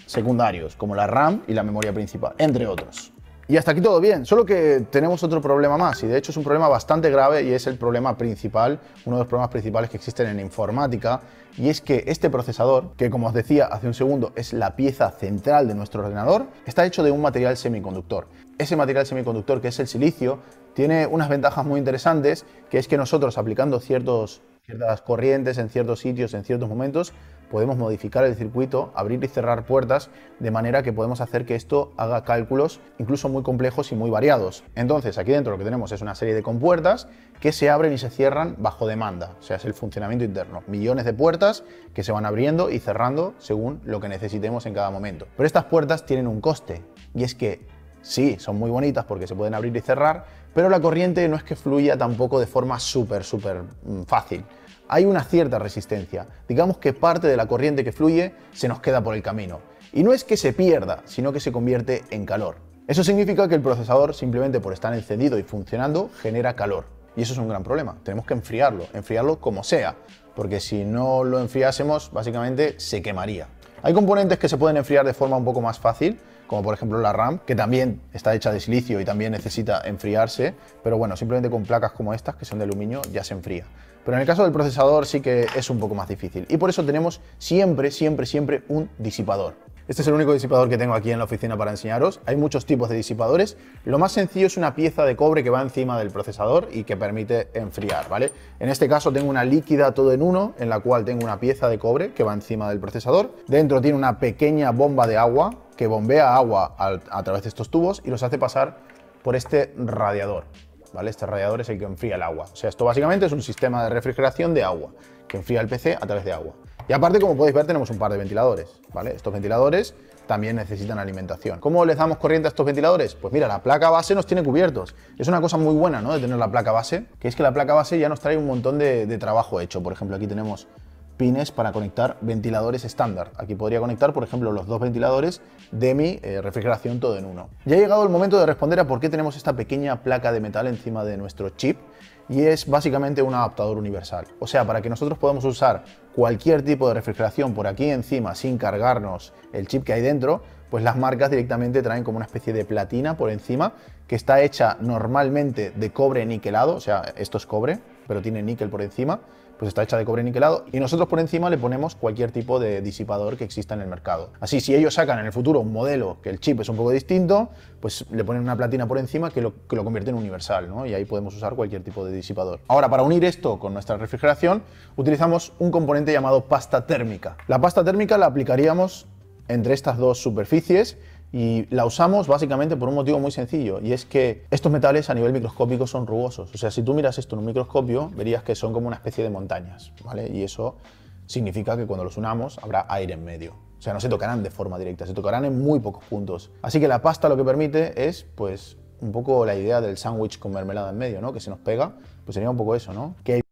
secundarios, como la RAM y la memoria principal, entre otros. Y hasta aquí todo bien, solo que tenemos otro problema más, y de hecho es un problema bastante grave, y es el problema principal, uno de los problemas principales que existen en informática, y es que este procesador, que como os decía hace un segundo es la pieza central de nuestro ordenador, está hecho de un material semiconductor. Ese material semiconductor, que es el silicio, tiene unas ventajas muy interesantes, que es que nosotros, aplicando ciertas corrientes en ciertos sitios, en ciertos momentos, podemos modificar el circuito, abrir y cerrar puertas, de manera que podemos hacer que esto haga cálculos incluso muy complejos y muy variados. Entonces, aquí dentro lo que tenemos es una serie de compuertas que se abren y se cierran bajo demanda, o sea, es el funcionamiento interno. Millones de puertas que se van abriendo y cerrando según lo que necesitemos en cada momento. Pero estas puertas tienen un coste, y es que sí, son muy bonitas porque se pueden abrir y cerrar, pero la corriente no es que fluya tampoco de forma súper fácil. Hay una cierta resistencia. Digamos que parte de la corriente que fluye se nos queda por el camino. Y no es que se pierda, sino que se convierte en calor. Eso significa que el procesador, simplemente por estar encendido y funcionando, genera calor. Y eso es un gran problema. Tenemos que enfriarlo como sea, porque si no lo enfriásemos, básicamente se quemaría. Hay componentes que se pueden enfriar de forma un poco más fácil, como por ejemplo la RAM, que también está hecha de silicio y también necesita enfriarse, pero bueno, simplemente con placas como estas, que son de aluminio, ya se enfría. Pero en el caso del procesador sí que es un poco más difícil, y por eso tenemos siempre un disipador. Este es el único disipador que tengo aquí en la oficina para enseñaros. Hay muchos tipos de disipadores. Lo más sencillo es una pieza de cobre que va encima del procesador y que permite enfriar, ¿vale? En este caso tengo una líquida todo en uno, en la cual tengo una pieza de cobre que va encima del procesador. Dentro tiene una pequeña bomba de agua que bombea agua a través de estos tubos y los hace pasar por este radiador, ¿vale? Este radiador es el que enfría el agua. O sea, esto básicamente es un sistema de refrigeración de agua que enfría el PC a través de agua. Y aparte, como podéis ver, tenemos un par de ventiladores, ¿vale? Estos ventiladores también necesitan alimentación. ¿Cómo les damos corriente a estos ventiladores? Pues mira, la placa base nos tiene cubiertos. Es una cosa muy buena, ¿no?, de tener la placa base, que es que la placa base ya nos trae un montón de trabajo hecho. Por ejemplo, aquí tenemos pines para conectar ventiladores estándar. Aquí podría conectar, por ejemplo, los dos ventiladores de mi refrigeración todo en uno. Ya ha llegado el momento de responder a por qué tenemos esta pequeña placa de metal encima de nuestro chip, y es básicamente un adaptador universal. O sea, para que nosotros podamos usar cualquier tipo de refrigeración por aquí encima sin cargarnos el chip que hay dentro, pues las marcas directamente traen como una especie de platina por encima, que está hecha normalmente de cobre niquelado, o sea, esto es cobre, pero tiene níquel por encima, pues está hecha de cobre niquelado, y nosotros por encima le ponemos cualquier tipo de disipador que exista en el mercado. Así, si ellos sacan en el futuro un modelo que el chip es un poco distinto, pues le ponen una platina por encima que lo convierte en universal, ¿no? Y ahí podemos usar cualquier tipo de disipador. Ahora, para unir esto con nuestra refrigeración, utilizamos un componente llamado pasta térmica. La pasta térmica la aplicaríamos entre estas dos superficies, y la usamos básicamente por un motivo muy sencillo, y es que estos metales a nivel microscópico son rugosos. O sea, si tú miras esto en un microscopio, verías que son como una especie de montañas, ¿vale? Y eso significa que cuando los unamos habrá aire en medio. O sea, no se tocarán de forma directa, se tocarán en muy pocos puntos. Así que la pasta lo que permite es, pues, un poco la idea del sándwich con mermelada en medio, ¿no? Que se nos pega, pues sería un poco eso, ¿no? Que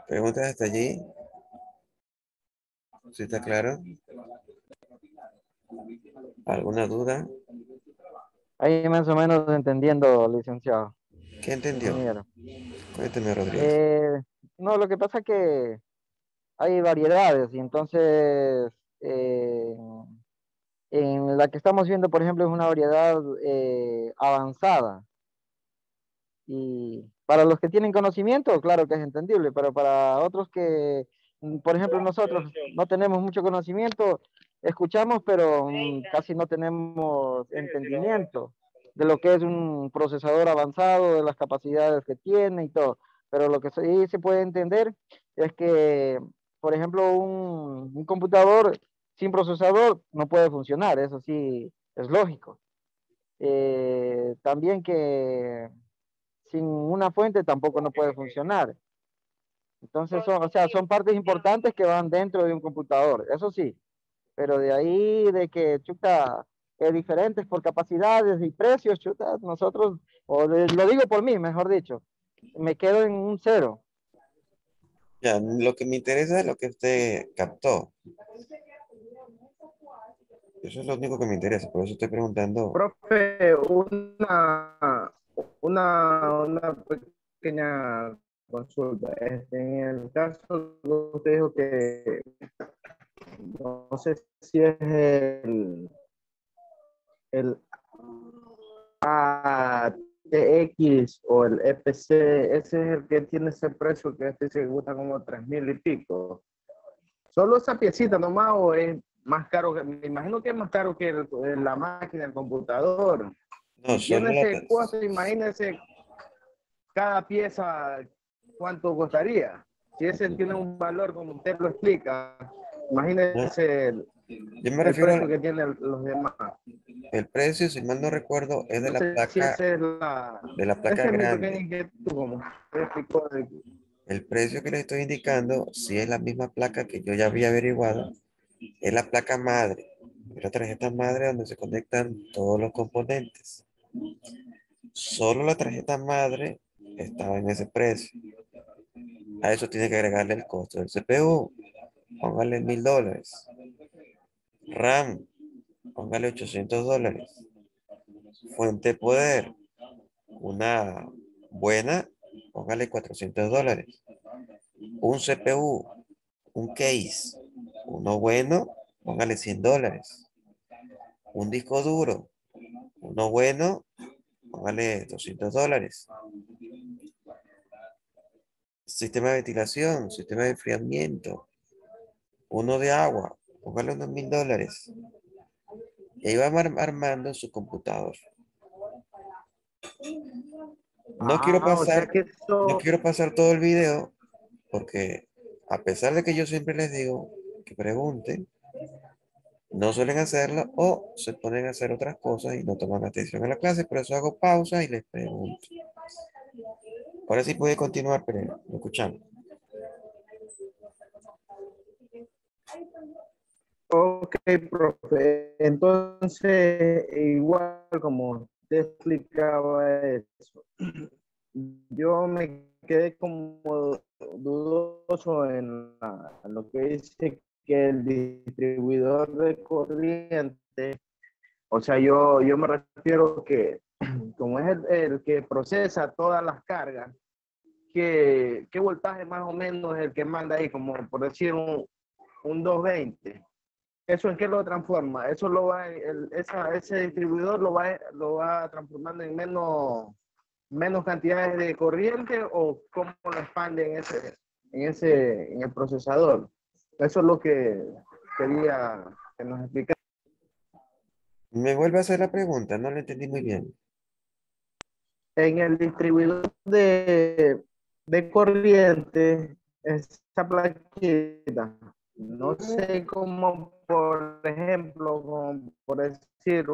¿Preguntas hasta allí? ¿Sí está claro? ¿Alguna duda? Ahí más o menos entendiendo, licenciado. ¿Qué entendió? Ingeniero. Cuénteme, Rodríguez. No, lo que pasa es que hay variedades, y entonces eh, en la que estamos viendo, por ejemplo, es una variedad avanzada. Y para los que tienen conocimiento, claro que es entendible, pero para otros que, por ejemplo, nosotros no tenemos mucho conocimiento, escuchamos, pero casi no tenemos entendimiento de lo que es un procesador avanzado, de las capacidades que tiene y todo. Pero lo que sí se puede entender es que, por ejemplo, un computador sin procesador no puede funcionar, eso sí es lógico. También que sin una fuente tampoco no puede funcionar. Entonces son, o sea, son partes importantes que van dentro de un computador, eso sí, pero de ahí de que, chuta, es diferentes por capacidades y precios, chuta, nosotros, lo digo por mí, mejor dicho, me quedo en un cero. Ya, lo que me interesa es lo que usted captó. Eso es lo único que me interesa, por eso estoy preguntando. Profe, una pequeña consulta. En el caso, usted dijo que no sé si es el ATX o el EPC, ese es el que tiene ese precio que este se gusta como 3,000 y pico. ¿Solo esa piecita nomás o es más caro? Me imagino que es más caro que la máquina, el computador. No, Si tiene solo la... ese costo, imagínense cada pieza cuánto costaría. Si ese tiene un valor como usted lo explica, no, imagínense yo me el refiero precio al que tienen los demás. el precio, si mal no recuerdo, es No sé si de la placa esa es mi pequeña grande. inquietud, como usted explicó. El precio que le estoy indicando, si es la misma placa que yo ya había averiguado, es la placa madre. Es la tarjeta madre donde se conectan todos los componentes. Solo la tarjeta madre estaba en ese precio. A eso tiene que agregarle el costo del CPU. Póngale $1,000. RAM, póngale $800. Fuente de poder, una buena, póngale $400. Un CPU, un case, uno bueno, póngale $100. Un disco duro, uno bueno, póngale $200. Sistema de ventilación, sistema de enfriamiento, uno de agua, póngale unos $1,000. Y ahí va armando su computador. No quiero O sea pasar, que no eso, quiero pasar todo el video porque a pesar de que yo siempre les digo que pregunten, no suelen hacerlo o se ponen a hacer otras cosas y no toman atención a la clase. Por eso hago pausa y les pregunto. Ahora sí puede continuar, pero lo escuchamos. ok, profe. Entonces, igual como te explicaba eso, yo me quedé como dudoso en lo que dice que el distribuidor de corriente, o sea, yo me refiero que como es el que procesa todas las cargas, ¿qué voltaje más o menos es el que manda ahí? Como por decir un 220. ¿Eso en qué lo transforma? ¿Eso lo va, ese distribuidor lo va transformando en menos cantidades de corriente o cómo lo expande en el procesador? Eso es lo que quería que nos explicara. Me vuelve a hacer la pregunta, no la entendí muy bien. En el distribuidor de corriente, esa plaquita, no sé cómo, por ejemplo, como por decir,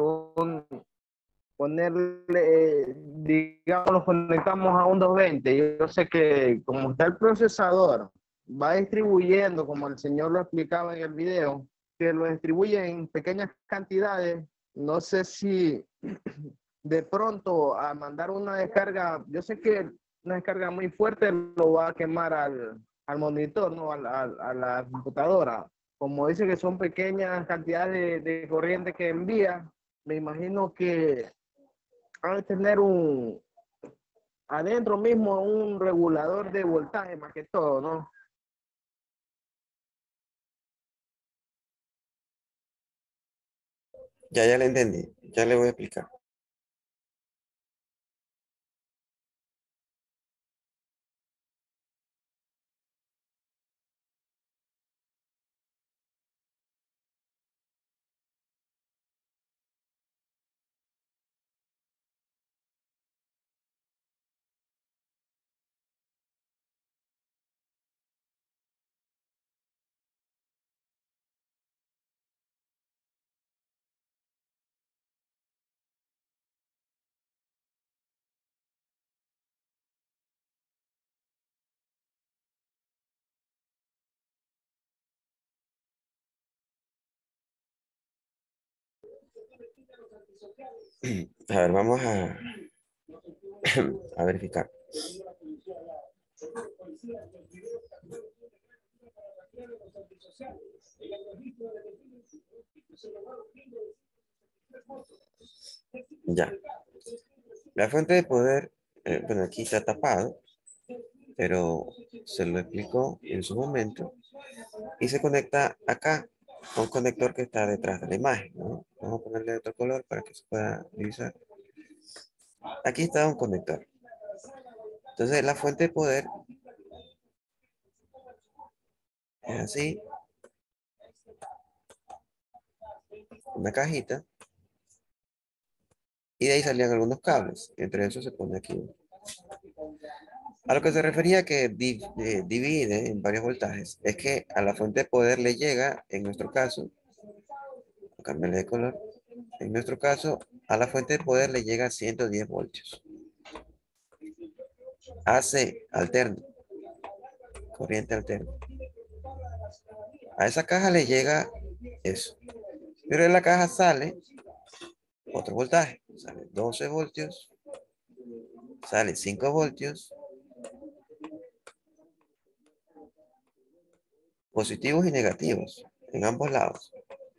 ponerle, digamos, lo conectamos a un 220. Yo sé que como está el procesador, va distribuyendo, como el señor lo explicaba en el video, que lo distribuye en pequeñas cantidades. No sé si de pronto a mandar una descarga, yo sé que una descarga muy fuerte lo va a quemar al monitor, ¿no? A la computadora. Como dice que son pequeñas cantidades de corriente que envía, me imagino que ha de tener adentro mismo un regulador de voltaje más que todo, ¿no? Ya le entendí, ya le voy a explicar. A ver, vamos a verificar. Ya. La fuente de poder, bueno, aquí está tapado, pero se lo explicó en su momento y se conecta acá con un conector que está detrás de la imagen, ¿no? Vamos a ponerle otro color para que se pueda divisar. Aquí está un conector. Entonces, la fuente de poder es así, una cajita, y de ahí salían algunos cables. Entre esos se pone aquí uno. A lo que se refería que divide en varios voltajes, es que a la fuente de poder le llega, en nuestro caso, cambiarle de color, en nuestro caso, a la fuente de poder le llega a 110 voltios. AC alterno, corriente alterna. A esa caja le llega eso. Pero de la caja sale otro voltaje. Sale 12 voltios, sale 5 voltios, positivos y negativos en ambos lados,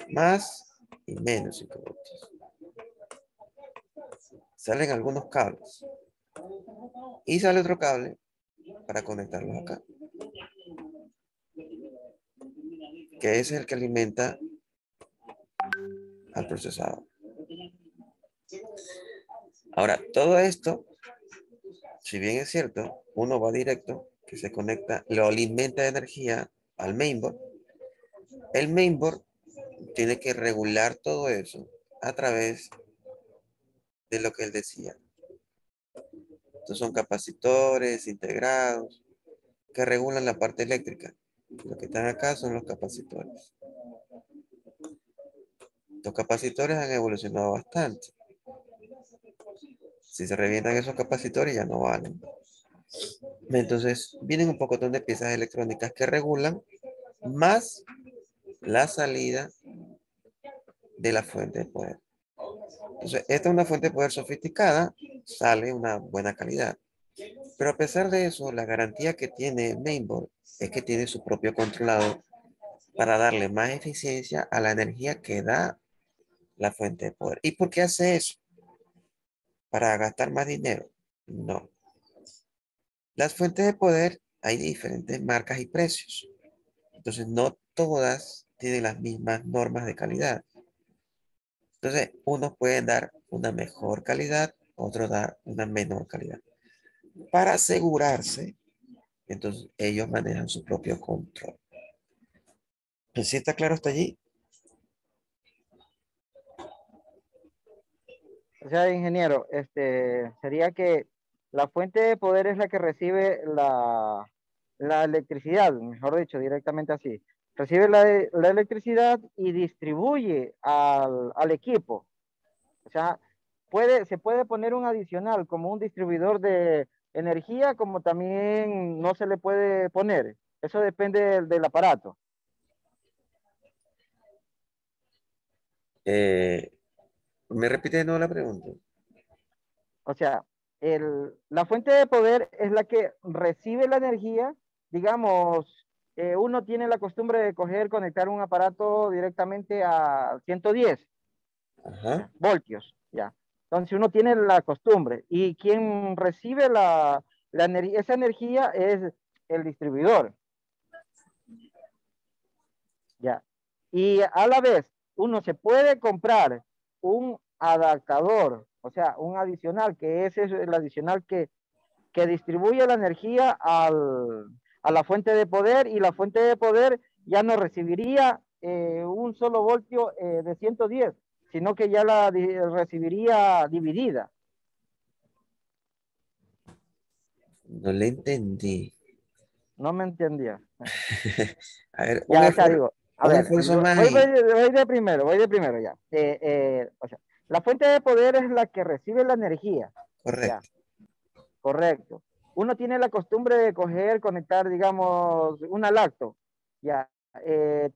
más y menos 5 voltios. Salen algunos cables y sale otro cable para conectarlos acá, que es el que alimenta al procesador. Ahora, todo esto, si bien es cierto, uno va directo, que se conecta, lo alimenta de energía al mainboard. El mainboard tiene que regular todo eso a través de lo que él decía. Estos son capacitores integrados que regulan la parte eléctrica. Lo que están acá son los capacitores. Los capacitores han evolucionado bastante. Si se revientan esos capacitores ya no valen. Entonces vienen un poco de piezas electrónicas que regulan más la salida de la fuente de poder. Entonces, esta es una fuente de poder sofisticada, sale una buena calidad. Pero a pesar de eso, la garantía que tiene Mainboard es que tiene su propio controlador para darle más eficiencia a la energía que da la fuente de poder. ¿Y por qué hace eso? ¿Para gastar más dinero? No. Las fuentes de poder hay diferentes marcas y precios. Entonces, no todas tienen las mismas normas de calidad. Entonces, unos pueden dar una mejor calidad, otros dar una menor calidad. Para asegurarse, entonces ellos manejan su propio control. ¿Sí está claro hasta allí? O sea, ingeniero, sería que la fuente de poder es la que recibe la electricidad, mejor dicho, directamente así. Recibe la electricidad y distribuye al equipo. O sea, se puede poner un adicional como un distribuidor de energía, como también no se le puede poner. Eso depende del aparato. ¿Me repite de nuevo la pregunta? O sea, la fuente de poder es la que recibe la energía. Digamos, uno tiene la costumbre de conectar un aparato directamente a 110 Ajá. voltios, ya. Entonces uno tiene la costumbre y quien recibe esa energía es el distribuidor, ya. Y a la vez, uno se puede comprar un adaptador, o sea, un adicional, que ese es el adicional que distribuye la energía a la fuente de poder, y la fuente de poder ya no recibiría un solo voltio de 110, sino que ya recibiría dividida. No le entendí. No me entendía. A ver, Ya, o sea, digo, a un ver, esfuerzo más voy ahí. voy de primero ya. O sea, la fuente de poder es la que recibe la energía. Ya, Correcto. correcto. Uno tiene la costumbre de conectar, digamos, una lacto. Ya,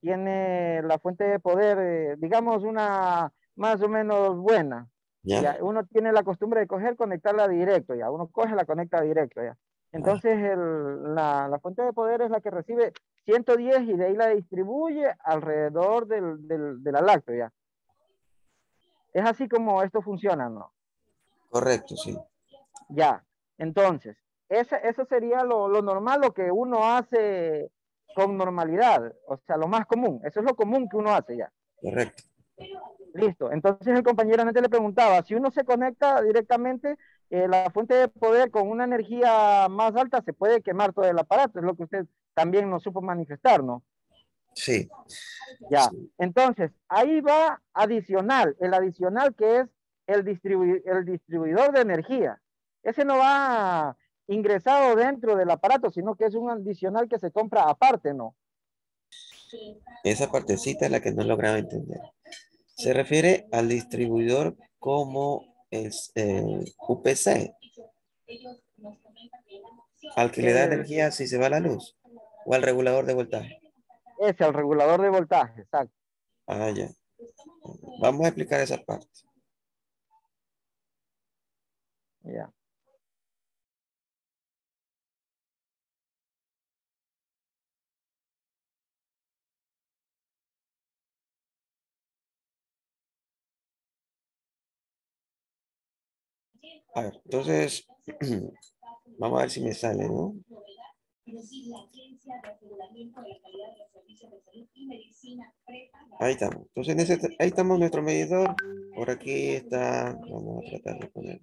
tiene la fuente de poder, digamos, una más o menos buena. ¿Ya? Ya, uno tiene la costumbre de conectarla directo, ya. Uno coge, la conecta directo, ya. Ah, Entonces, la fuente de poder es la que recibe 110 y de ahí la distribuye alrededor de la lacto, ya. Es así como esto funciona, ¿no? Correcto, sí. Ya. Entonces, eso sería lo normal, lo que uno hace con normalidad, o sea, lo más común. Eso es lo común que uno hace ya. Correcto. Listo. Entonces el compañero antes le preguntaba, si uno se conecta directamente, la fuente de poder con una energía más alta se puede quemar todo el aparato, es lo que usted también nos supo manifestar, ¿no? Sí. Ya. Sí. Entonces, ahí va adicional, el adicional que es el distribuidor de energía. Ese no va ingresado dentro del aparato, sino que es un adicional que se compra aparte, ¿no? Esa partecita es la que no lograba entender. Se refiere al distribuidor como el UPC, al que le da El, energía si se va la luz, o al regulador de voltaje. es el regulador de voltaje, exacto. Ah, ya. Vamos a explicar esa parte. Ya. A ver, entonces, vamos a ver si me sale, ¿no? Ahí estamos. Entonces, ahí estamos nuestro medidor. Por aquí está. Vamos a tratar de poner.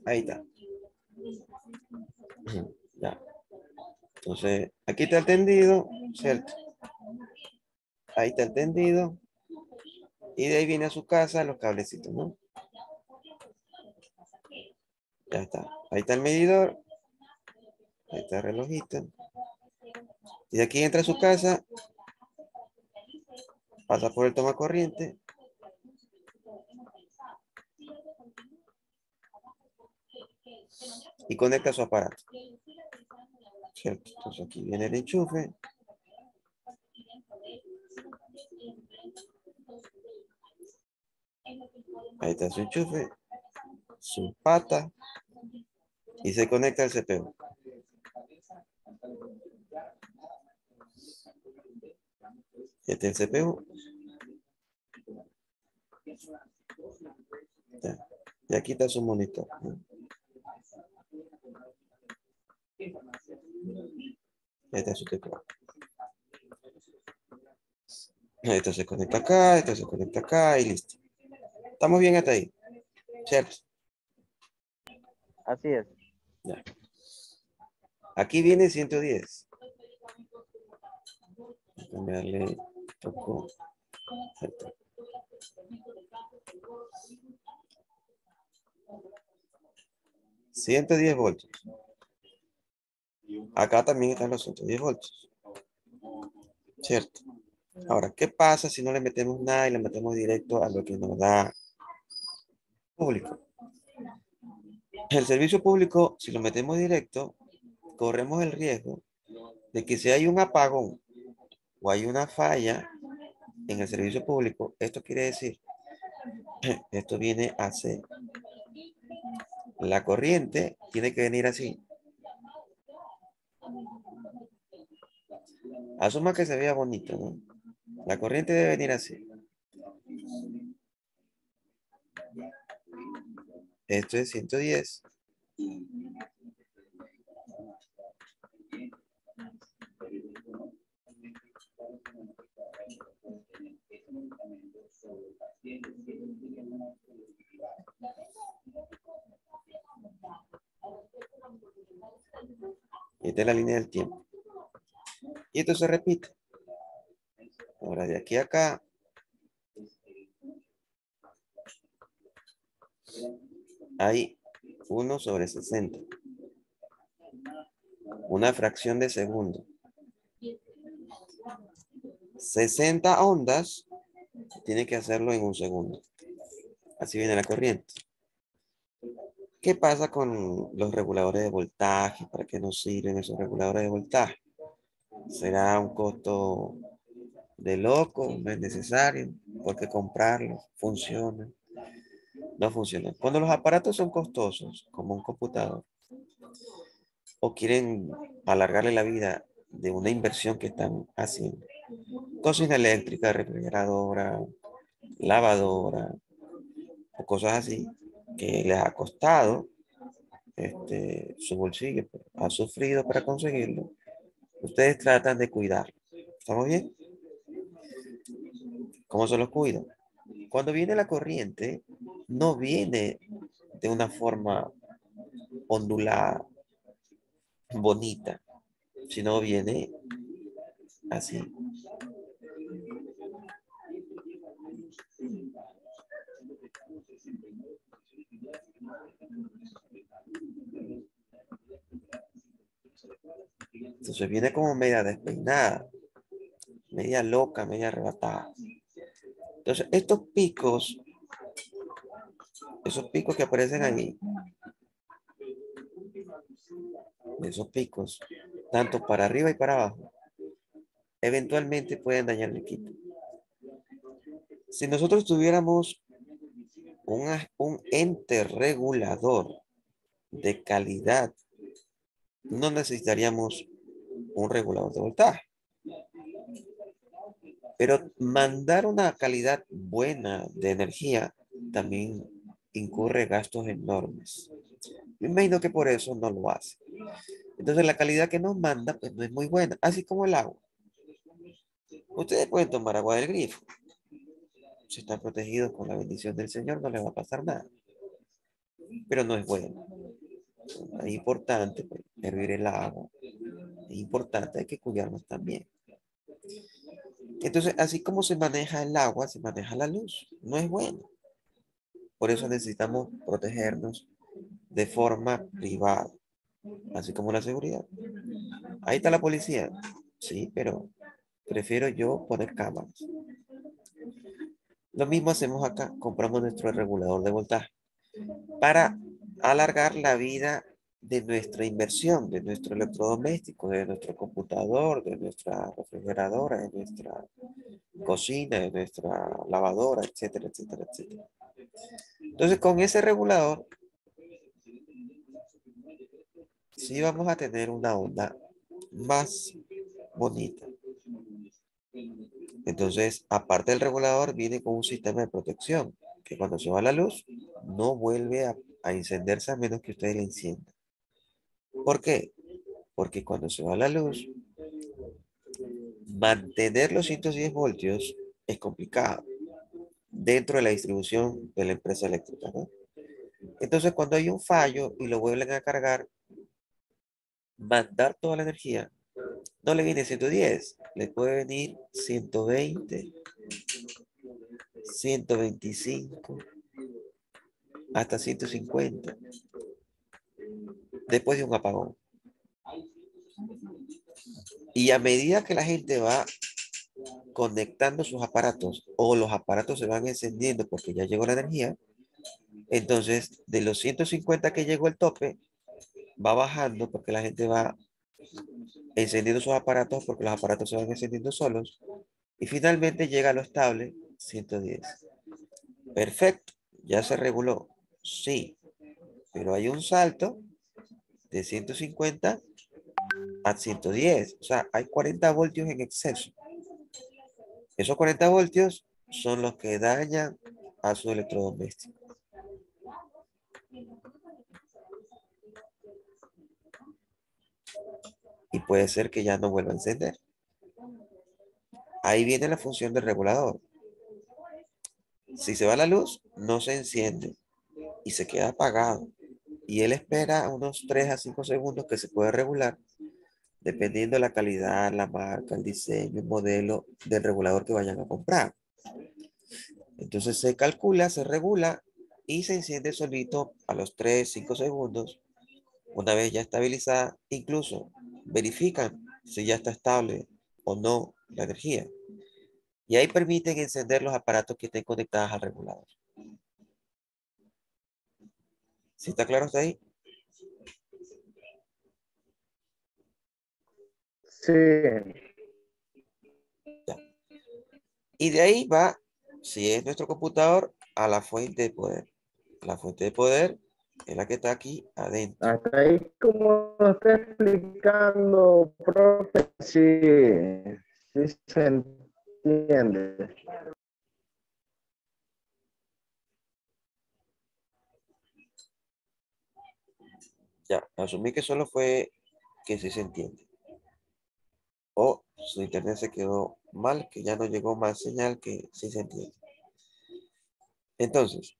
Ahí está. Ya. Entonces, aquí está el tendido, ¿cierto? Ahí está el tendido. Y de ahí viene a su casa los cablecitos, ¿no? Ya está. Ahí está el medidor. Ahí está el relojito. Y de aquí entra a su casa. Pasa por el toma corriente. Y conecta su aparato. ¿Cierto? Entonces aquí viene el enchufe. Ahí está su enchufe. Su pata. Y se conecta al CPU. Este es el CPU. Ya. Y aquí está su monitor, ¿no? Este es su teclado. Esto se conecta acá, esto se conecta acá y listo. Estamos bien hasta ahí. ¿Cierto? Así es. Ya. Aquí viene 110. Voy a cambiarle un poco. 110 voltios. Acá también están los 110 voltios. ¿Cierto? Ahora, ¿qué pasa si no le metemos nada y le metemos directo a lo que nos da público? El servicio público, si lo metemos directo, corremos el riesgo de que si hay un apagón o hay una falla en el servicio público, esto quiere decir, esto viene así. La corriente tiene que venir así. Asuma que se vea bonito, ¿no? La corriente debe venir así. Esto es 110. Esta es la línea del tiempo. Y esto se repite. Ahora de aquí a acá. Hay 1/60. Una fracción de segundo. 60 ondas. Tiene que hacerlo en un segundo. Así viene la corriente. ¿Qué pasa con los reguladores de voltaje? ¿Para qué nos sirven esos reguladores de voltaje? Será un costo de loco, no es necesario, porque comprarlos, funciona, no funciona. Cuando los aparatos son costosos, como un computador, o quieren alargarle la vida de una inversión que están haciendo, cocina eléctrica, refrigeradora, lavadora, o cosas así, que les ha costado su bolsillo, pues, ha sufrido para conseguirlo, ustedes tratan de cuidarlo. ¿Estamos bien? ¿Cómo se los cuidan? Cuando viene la corriente, no viene de una forma ondulada, bonita, sino viene así. Entonces viene como media despeinada, media loca, media arrebatada. Entonces esos picos que aparecen ahí, esos picos, tanto para arriba y para abajo, eventualmente pueden dañar el equipo. Si nosotros tuviéramos un ente regulador de calidad, no necesitaríamos un regulador de voltaje. Pero mandar una calidad buena de energía también incurre gastos enormes. Me imagino que por eso no lo hace. Entonces la calidad que nos manda pues no es muy buena, así como el agua. Ustedes pueden tomar agua del grifo. Si están protegidos con la bendición del Señor, no les va a pasar nada. Pero no es bueno. Es importante pues, hervir el agua. Es importante, hay que cuidarnos también. Entonces, así como se maneja el agua, se maneja la luz. No es bueno. Por eso necesitamos protegernos de forma privada, así como la seguridad. Ahí está la policía. Sí, pero prefiero yo poner cámaras. Lo mismo hacemos acá. Compramos nuestro regulador de voltaje para alargar la vida de nuestra inversión, de nuestro electrodoméstico, de nuestro computador, de nuestra refrigeradora, de nuestra cocina, de nuestra lavadora, etcétera, etcétera, etcétera. Entonces, con ese regulador, sí vamos a tener una onda más bonita. Entonces, aparte del regulador, viene con un sistema de protección, que cuando se va la luz, no vuelve a encenderse a menos que usted la encienda. ¿Por qué? Porque cuando se va la luz, mantener los 110 voltios es complicado dentro de la distribución de la empresa eléctrica, ¿no? Entonces, cuando hay un fallo y lo vuelven a cargar, mandar toda la energía, no le viene 110, le puede venir 120, 125, hasta 150, después de un apagón. Y a medida que la gente va conectando sus aparatos o los aparatos se van encendiendo porque ya llegó la energía, entonces de los 150 que llegó el tope, va bajando porque la gente va encendiendo sus aparatos porque los aparatos se van encendiendo solos y finalmente llega a lo estable 110. Perfecto, ya se reguló. Sí, pero hay un salto de 150 a 110. O sea, hay 40 voltios en exceso. Esos 40 voltios son los que dañan a su electrodoméstico. Y puede ser que ya no vuelva a encender. Ahí viene la función del regulador. Si se va la luz, no se enciende y se queda apagado. Y él espera unos 3 a 5 segundos que se puede regular, dependiendo de la calidad, la marca, el diseño, el modelo del regulador que vayan a comprar. Entonces se calcula, se regula y se enciende solito a los 3, 5 segundos. Una vez ya estabilizada, incluso verifican si ya está estable o no la energía. Y ahí permiten encender los aparatos que estén conectados al regulador. ¿Sí está claro hasta ahí? Sí. Ya. Y de ahí va, si es nuestro computador, a la fuente de poder. La fuente de poder es la que está aquí adentro. Hasta ahí, como lo está explicando, profe, sí, sí se entiende. Ya, asumí que solo fue que sí se entiende. O su internet se quedó mal, que ya no llegó más señal que sí se entiende. Entonces,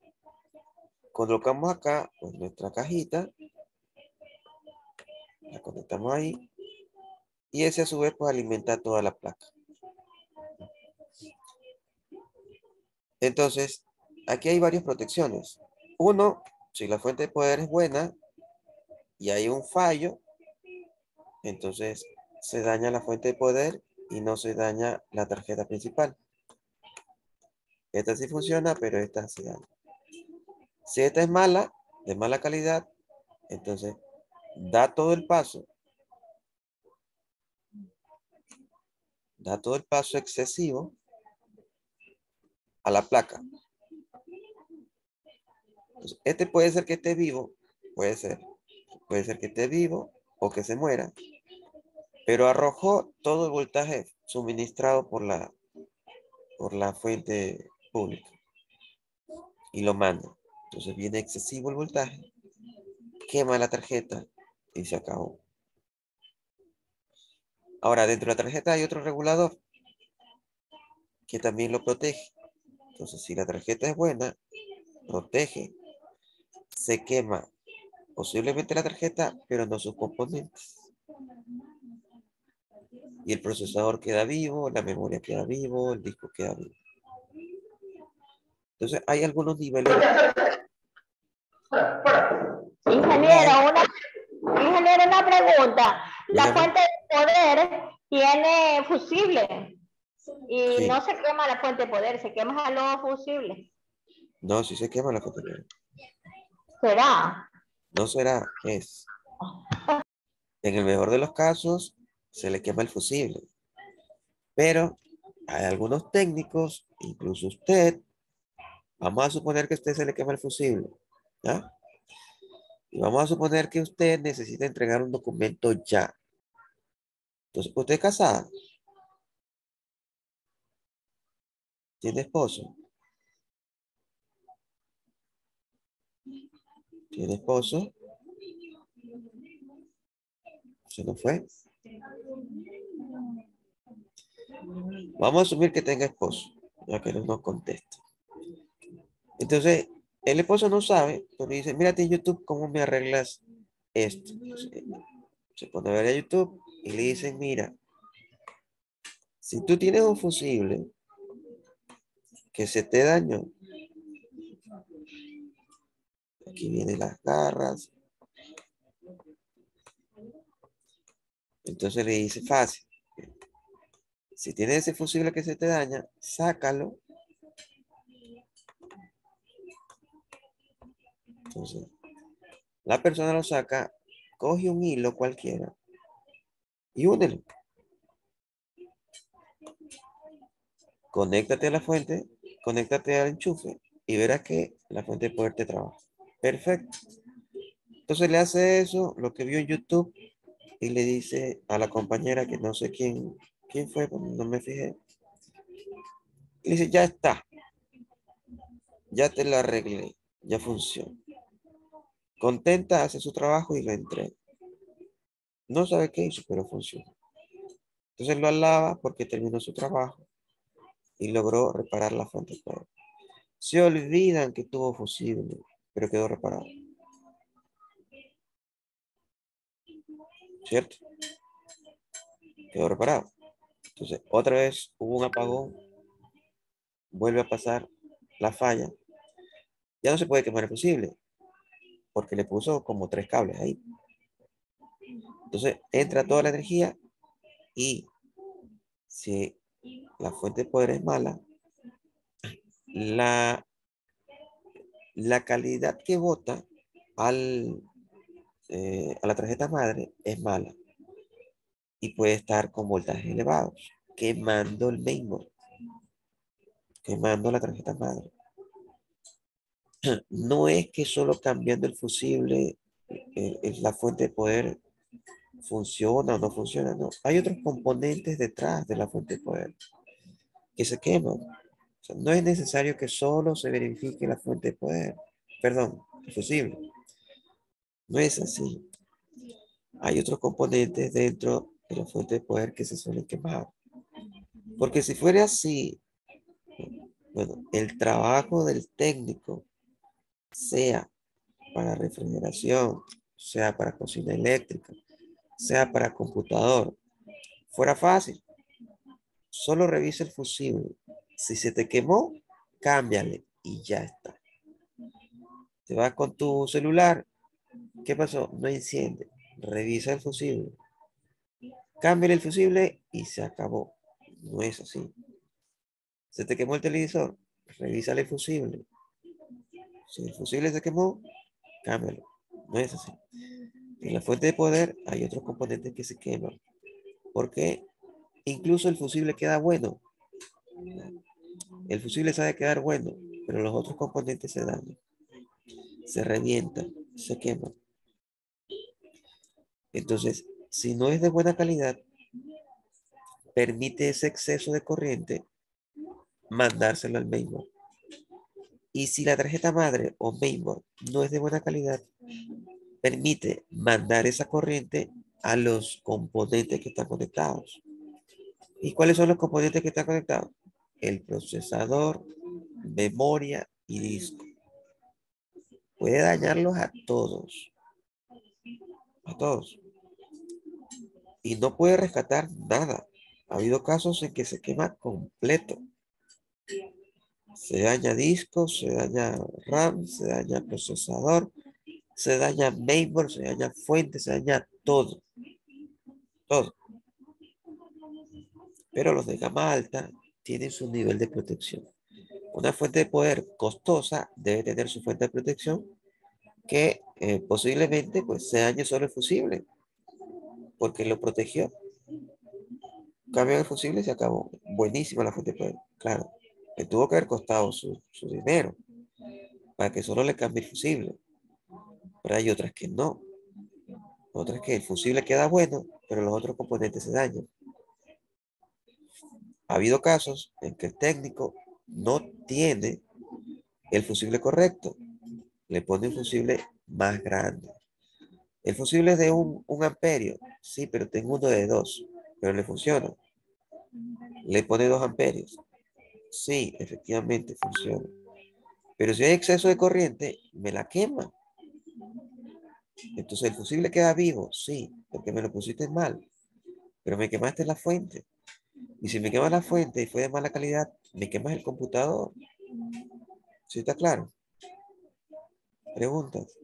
colocamos acá pues, nuestra cajita, la conectamos ahí, y ese a su vez pues alimenta toda la placa. Entonces, aquí hay varias protecciones. Uno, si la fuente de poder es buena y hay un fallo, entonces se daña la fuente de poder y no se daña la tarjeta principal. Esta sí funciona, pero esta se daña. Si esta es mala, de mala calidad, entonces da todo el paso excesivo a la placa. Entonces, este puede ser que esté vivo, puede ser que esté vivo o que se muera, pero arrojó todo el voltaje suministrado por la fuente pública y lo manda. Entonces viene excesivo el voltaje, quema la tarjeta y se acabó. Ahora, dentro de la tarjeta hay otro regulador que también lo protege. Entonces, si la tarjeta es buena, protege, se quema posiblemente la tarjeta, pero no sus componentes. Y el procesador queda vivo, la memoria queda vivo, el disco queda vivo. Entonces, hay algunos niveles. Ingeniero, una pregunta. La Dígame. fuente de poder tiene fusible y Sí. no se quema la fuente de poder, se quema los fusibles. No, si se quema la fuente de poder. ¿Será? No será, es. En el mejor de los casos, se le quema el fusible. Pero hay algunos técnicos, incluso usted, vamos a suponer que a usted se le quema el fusible, ¿ya? Y vamos a suponer que usted necesita entregar un documento ya. Entonces, ¿usted es casada? ¿Tiene esposo? ¿Tiene esposo? ¿Se nos fue? Vamos a asumir que tenga esposo, ya que no nos contesta. Entonces, el esposo no sabe, pero dice, mírate en YouTube cómo me arreglas esto. Se pone a ver a YouTube y le dicen, mira, si tú tienes un fusible que se te dañó, aquí vienen las garras. Entonces le dice fácil. Si tienes ese fusible que se te daña, sácalo. Entonces, la persona lo saca, coge un hilo cualquiera y únelo. Conéctate a la fuente, conéctate al enchufe y verás que la fuente de poder te trabaja. Perfecto. Entonces le hace eso, lo que vio en YouTube, y le dice a la compañera que no sé quién fue, no me fijé. Y le dice, ya está. Ya te la arreglé. Ya funciona. Contenta, hace su trabajo y lo entrega. No sabe qué hizo, pero funciona. Entonces lo alaba porque terminó su trabajo y logró reparar la fuente de poder. Se olvidan que tuvo fusible, pero quedó reparado. ¿Cierto? Quedó reparado. Entonces, otra vez hubo un apagón, vuelve a pasar la falla. Ya no se puede quemar el fusible, porque le puso como 3 cables ahí. Entonces, entra toda la energía y si la fuente de poder es mala, la calidad que bota a la tarjeta madre es mala y puede estar con voltajes elevados, quemando el mainboard. quemando la tarjeta madre. No es que solo cambiando el fusible la fuente de poder funciona o no funciona, no. Hay otros componentes detrás de la fuente de poder que se queman. O sea, no es necesario que solo se verifique la fuente de poder. Perdón, el fusible. No es así. Hay otros componentes dentro de la fuente de poder que se suelen quemar. Porque si fuera así, bueno, el trabajo del técnico, sea para refrigeración, sea para cocina eléctrica, sea para computador, fuera fácil. Solo revisa el fusible. Si se te quemó, cámbiale y ya está. Te vas con tu celular. ¿Qué pasó? No enciende. Revisa el fusible. Cámbiale el fusible y se acabó. No es así. ¿Se te quemó el televisor? Revisa el fusible. Si el fusible se quemó, cámbialo. No es así. En la fuente de poder hay otros componentes que se queman. Porque incluso el fusible queda bueno. El fusible sabe quedar bueno, pero los otros componentes se dañan, se revientan, se queman. Entonces, si no es de buena calidad, permite ese exceso de corriente mandárselo al mainboard. Y si la tarjeta madre o mainboard no es de buena calidad, permite mandar esa corriente a los componentes que están conectados. ¿Y cuáles son los componentes que están conectados? El procesador, memoria y disco. Puede dañarlos a todos. A todos. Y no puede rescatar nada. Ha habido casos en que se quema completo. Se daña disco, se daña RAM, se daña procesador, se daña mainboard, se daña fuente, se daña todo. Todo. Pero los de gama alta tienen su nivel de protección. Una fuente de poder costosa debe tener su fuente de protección que posiblemente pues, se dañe solo el fusible, porque lo protegió. Cambio el fusible y se acabó. Buenísima la fuente de poder. Claro, le tuvo que haber costado su dinero para que solo le cambie el fusible. Pero hay otras que no. Otras que el fusible queda bueno, pero los otros componentes se dañan. Ha habido casos en que el técnico no tiene el fusible correcto. Le pone un fusible más grande. El fusible es de un amperio. Sí, pero tengo uno de 2. Pero le funciona. Le pone 2 amperios. Sí, efectivamente funciona. Pero si hay exceso de corriente, me la quema. Entonces el fusible queda vivo, sí, porque me lo pusiste mal. Pero me quemaste la fuente. Y si me quemas la fuente y fue de mala calidad, me quemas el computador. ¿Sí está claro? Preguntas.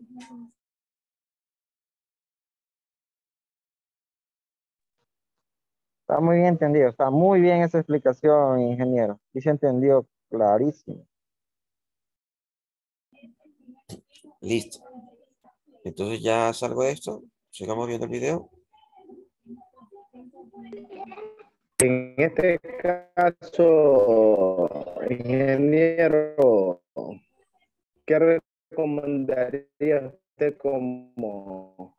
Está muy bien entendido, está muy bien esa explicación, ingeniero. Sí se entendió clarísimo. Listo. Entonces ya salgo de esto. Sigamos viendo el video. En este caso, ingeniero, ¿qué recomendaría usted como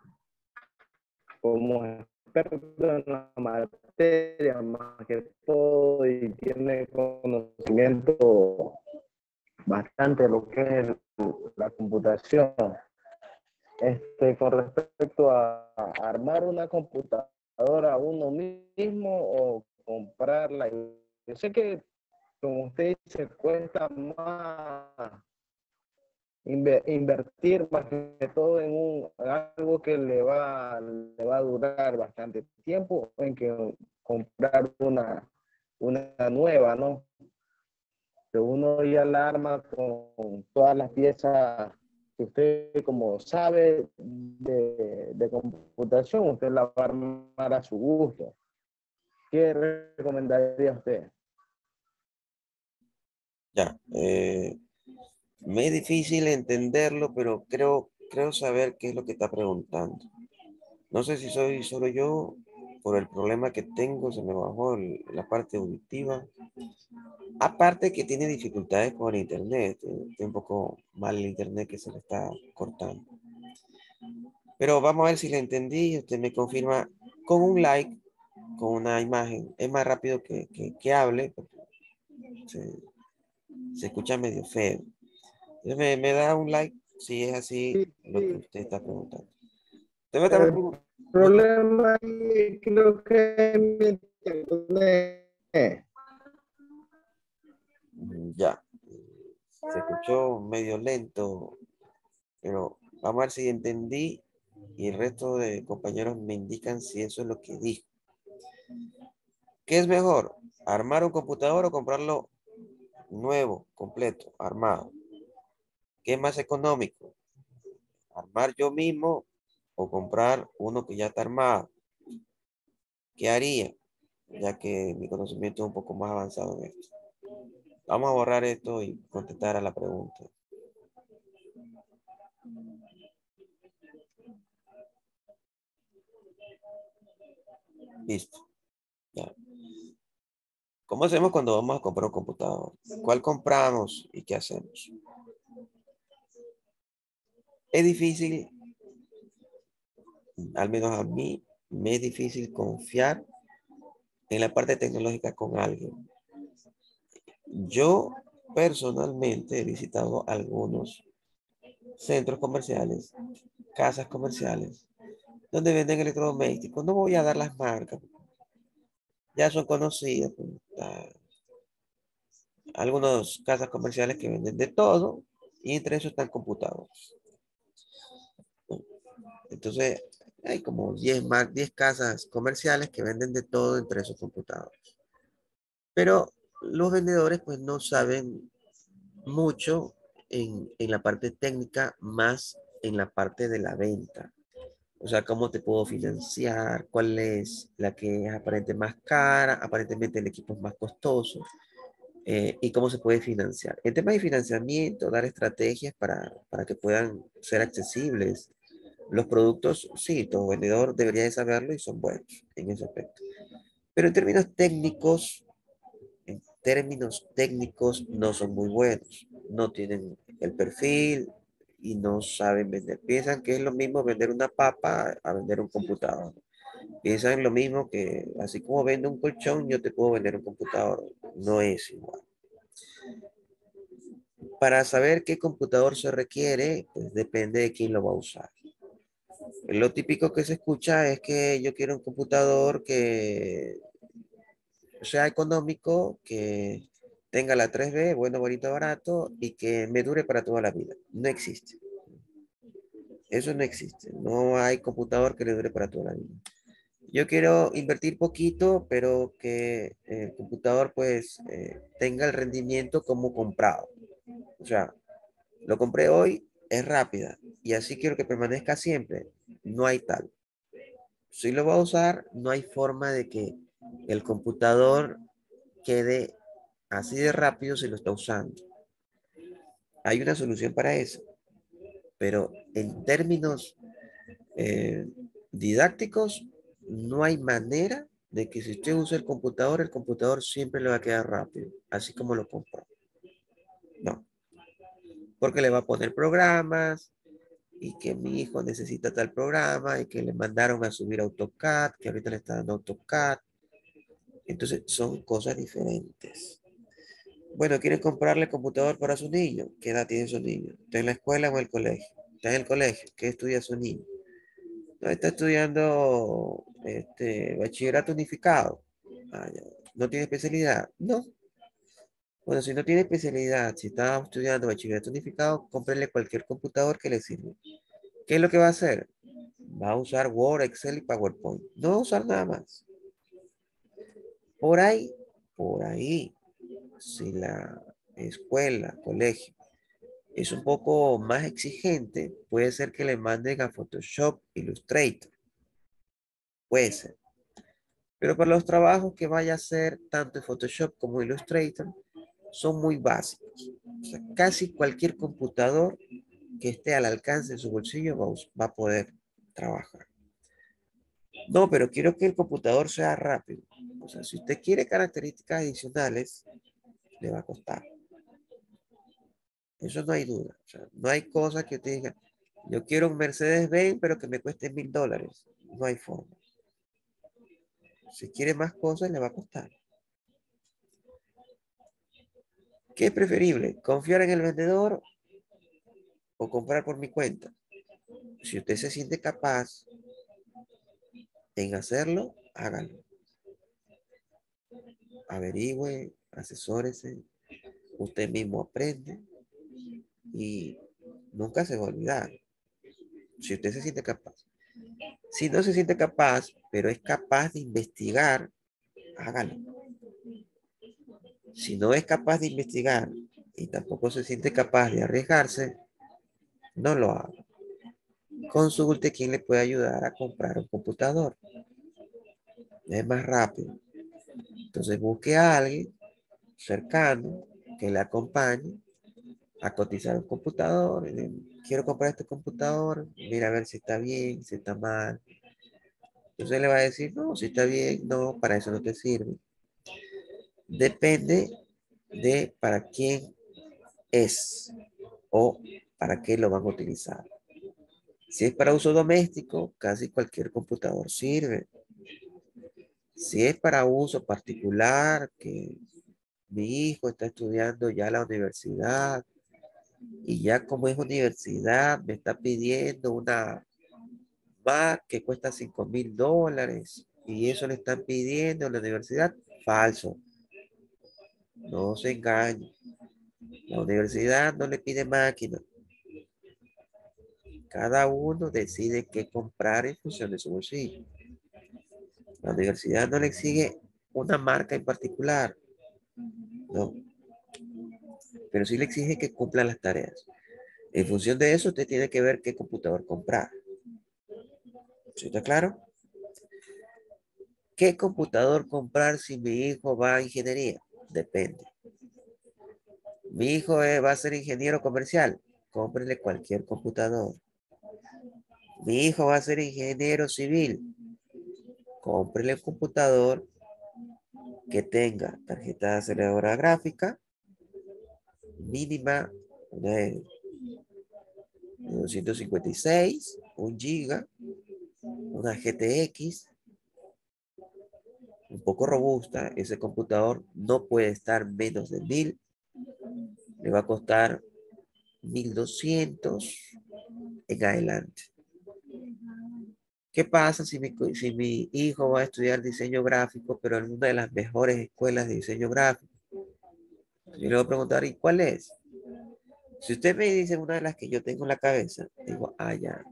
experto en la materia, más que todo, y tiene conocimiento bastante de lo que es la computación? Con respecto a armar una computadora uno mismo o comprarla. Yo sé que, como usted dice, cuesta más invertir más que todo en algo que le va a durar bastante tiempo en que comprar una nueva, ¿no? Que uno ya la arma con todas las piezas que usted, como sabe de computación, usted la va a armar a su gusto. ¿Qué recomendaría usted? Ya. Me es difícil entenderlo, pero creo saber qué es lo que está preguntando. No sé si soy solo yo, por el problema que tengo, se me bajó la parte auditiva. Aparte que tiene dificultades con el internet. Tiene un poco mal el internet que se le está cortando. Pero vamos a ver si le entendí. Usted me confirma con un like, con una imagen. Es más rápido que hable. Se escucha medio feo. Entonces me da un like si es así Sí, lo que sí. usted está preguntando. Usted me está El preguntando. problema ahí creo que es mi internet. Ya. Se escuchó medio lento, pero vamos a ver si entendí y el resto de compañeros me indican si eso es lo que dijo. ¿Qué es mejor? ¿Armar un computador o comprarlo nuevo, completo, armado? ¿Qué es más económico? ¿Armar yo mismo o comprar uno que ya está armado? ¿Qué haría? Ya que mi conocimiento es un poco más avanzado en esto. Vamos a borrar esto y contestar a la pregunta. Listo. Ya. ¿Cómo hacemos cuando vamos a comprar un computador? ¿Cuál compramos y qué hacemos? Es difícil, al menos a mí, me es difícil confiar en la parte tecnológica con alguien. Yo personalmente he visitado algunos centros comerciales, casas comerciales, donde venden electrodomésticos. No voy a dar las marcas, ya son conocidas. Pues, algunas casas comerciales que venden de todo y entre eso están computadores. Entonces, hay como 10 casas comerciales que venden de todo entre esos computadores. Pero los vendedores pues no saben mucho en la parte técnica, más en la parte de la venta. O sea, cómo te puedo financiar, cuál es la que es aparentemente más cara, aparentemente el equipo es más costoso, y cómo se puede financiar. El tema de financiamiento, dar estrategias para que puedan ser accesibles. Los productos, sí, todo vendedor debería de saberlo y son buenos en ese aspecto. Pero en términos técnicos no son muy buenos. No tienen el perfil y no saben vender. Piensan que es lo mismo vender una papa a vender un computador. Piensan lo mismo que, así como vendo un colchón, yo te puedo vender un computador. No es igual. Para saber qué computador se requiere, pues depende de quién lo va a usar. Lo típico que se escucha es que yo quiero un computador que sea económico, que tenga la 3B, bueno, bonito, barato y que me dure para toda la vida. No existe. Eso no existe. No hay computador que le dure para toda la vida. Yo quiero invertir poquito, pero que el computador pues tenga el rendimiento como comprado. O sea, lo compré hoy, es rápida y así quiero que permanezca siempre. No hay tal. Si lo va a usar, no hay forma de que el computador quede así de rápido si lo está usando. Hay una solución para eso, pero en términos eh, didácticos, no hay manera de que si usted usa el computador siempre le va a quedar rápido, así como lo compró. No, porque le va a poner programas y que mi hijo necesita tal programa y que le mandaron a subir AutoCAD, que ahorita le está dando AutoCAD. Entonces son cosas diferentes. Bueno, ¿quiere comprarle computador para su niño? ¿Qué edad tiene su niño? ¿Está en la escuela o en el colegio? ¿Está en el colegio? ¿Qué estudia su niño? No, está estudiando bachillerato unificado. Ah, ya. ¿No tiene especialidad? No. Bueno, si no tiene especialidad, si está estudiando bachillerato unificado, cómprele cualquier computador que le sirva. ¿Qué es lo que va a hacer? Va a usar Word, Excel y PowerPoint. No va a usar nada más. Por ahí, por ahí, si la escuela, colegio, es un poco más exigente, puede ser que le manden a Photoshop, Illustrator. Puede ser. Pero para los trabajos que vaya a hacer tanto en Photoshop como Illustrator, son muy básicos. O sea, casi cualquier computador que esté al alcance de su bolsillo va a poder trabajar. No, pero quiero que el computador sea rápido. O sea, si usted quiere características adicionales, le va a costar. Eso no hay duda. O sea, no hay cosa que usted diga, yo quiero un Mercedes-Benz, pero que me cueste $1000. No hay forma. Si quiere más cosas, le va a costar. ¿Qué es preferible? ¿Confiar en el vendedor o comprar por mi cuenta? Si usted se siente capaz en hacerlo, hágalo. Averigüe, asesórese, usted mismo aprende y nunca se va a olvidar. Si usted se siente capaz. Si no se siente capaz, pero es capaz de investigar, hágalo. Si no es capaz de investigar y tampoco se siente capaz de arriesgarse, no lo haga. Consulte quién le puede ayudar a comprar un computador. Es más rápido. Entonces busque a alguien cercano que le acompañe a cotizar un computador. Quiero comprar este computador, mira a ver si está bien, si está mal. Entonces le va a decir, no, si está bien, no, para eso no te sirve. Depende de para quién es o para qué lo van a utilizar. Si es para uso doméstico, casi cualquier computador sirve. Si es para uso particular, que mi hijo está estudiando ya la universidad y ya como es universidad me está pidiendo una Mac que cuesta $5000 y eso le están pidiendo en la universidad, falso. No se engañe. La universidad no le pide máquina. Cada uno decide qué comprar en función de su bolsillo. La universidad no le exige una marca en particular, no, pero sí le exige que cumpla las tareas. En función de eso, usted tiene que ver qué computador comprar. ¿Sí está claro? ¿Qué computador comprar si mi hijo va a ingeniería? Depende. Mi hijo va a ser ingeniero comercial. Cómprele cualquier computador. Mi hijo va a ser ingeniero civil. Cómprele un computador que tenga tarjeta de aceleradora gráfica mínima de 256, 1 giga, una GTX, un poco robusta. Ese computador no puede estar menos de 1000. Le va a costar 1200 en adelante. ¿Qué pasa si mi hijo va a estudiar diseño gráfico, pero en una de las mejores escuelas de diseño gráfico? Yo le voy a preguntar, ¿y cuál es? Si usted me dice una de las que yo tengo en la cabeza, digo, ya.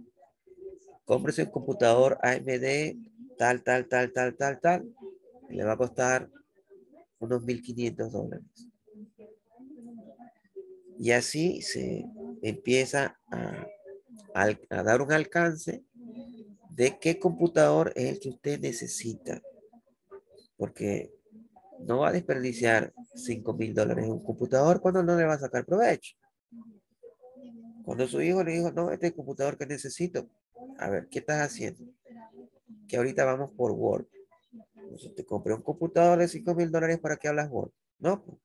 Cómprese un computador AMD, tal, tal, tal, tal, tal, tal. Le va a costar unos $1500. Y así se empieza a dar un alcance de qué computador es el que usted necesita. Porque no va a desperdiciar $5000 en un computador cuando no le va a sacar provecho. Cuando su hijo le dijo, no, este es el computador que necesito. A ver, ¿qué estás haciendo? Que ahorita vamos por Word. Entonces te compré un computador de $5000 para que hablas Word. No, pues.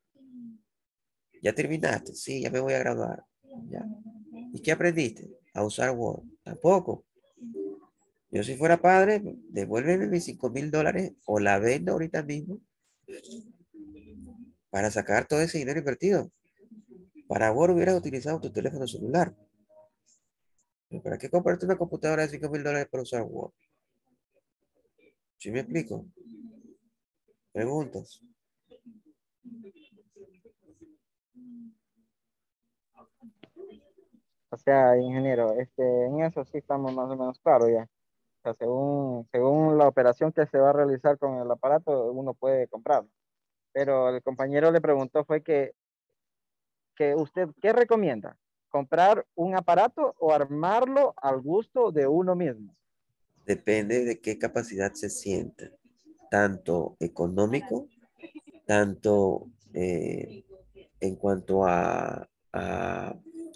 Ya terminaste. Sí, ya me voy a graduar. Ya. ¿Y qué aprendiste? A usar Word. Tampoco. Yo si fuera padre, devuélveme mis $5000 o la vendo ahorita mismo para sacar todo ese dinero invertido. Para Word hubieras utilizado tu teléfono celular. ¿Pero para qué comprarte una computadora de $5000 para usar Word? ¿Sí me explico? Preguntas. O sea, ingeniero, en eso sí estamos más o menos claros ya. O sea, según la operación que se va a realizar con el aparato, uno puede comprar. Pero el compañero le preguntó fue que usted, ¿qué recomienda? ¿Comprar un aparato o armarlo al gusto de uno mismo? Depende de qué capacidad se sienta. Tanto económico, tanto en cuanto a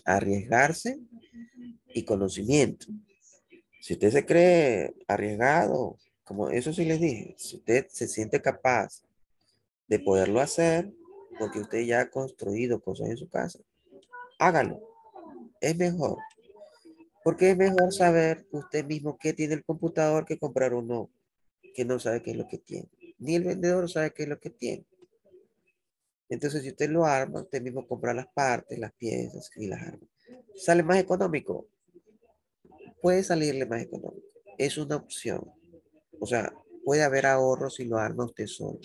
arriesgarse y conocimiento. Si usted se cree arriesgado, como eso sí les dije, si usted se siente capaz de poderlo hacer, porque usted ya ha construido cosas en su casa. Hágalo. Es mejor. Porque es mejor saber usted mismo qué tiene el computador que comprar uno que no sabe qué es lo que tiene. Ni el vendedor sabe qué es lo que tiene. Entonces, si usted lo arma, usted mismo compra las partes, las piezas y las arma. ¿Sale más económico? Puede salirle más económico. Es una opción. O sea, puede haber ahorros si lo arma usted solo.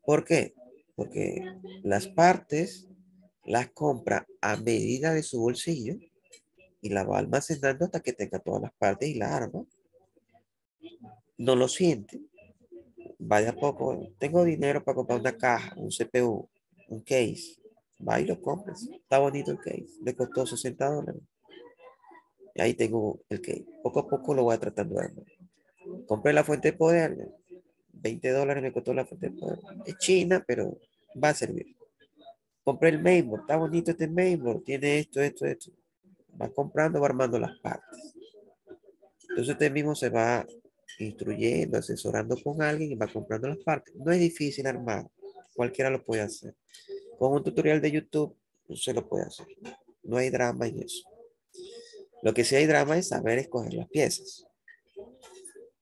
¿Por qué? Porque las partes las compra a medida de su bolsillo y la va almacenando hasta que tenga todas las partes y la arma. No lo siente. Vaya poco. Tengo dinero para comprar una caja, un CPU, un case. Va y lo compras. Está bonito el case. Le costó $60. Y ahí tengo el case. Poco a poco lo voy tratando de armar. Compré la fuente de poder. $20 me costó la fuente de poder. Es china, pero va a servir. Compré el mainboard. Está bonito este mainboard. Tiene esto, esto, esto. Va comprando, va armando las partes. Entonces usted mismo se va instruyendo, asesorando con alguien y va comprando las partes. No es difícil armar. Cualquiera lo puede hacer. Con un tutorial de YouTube se lo puede hacer. No hay drama en eso. Lo que sí hay drama es saber escoger las piezas.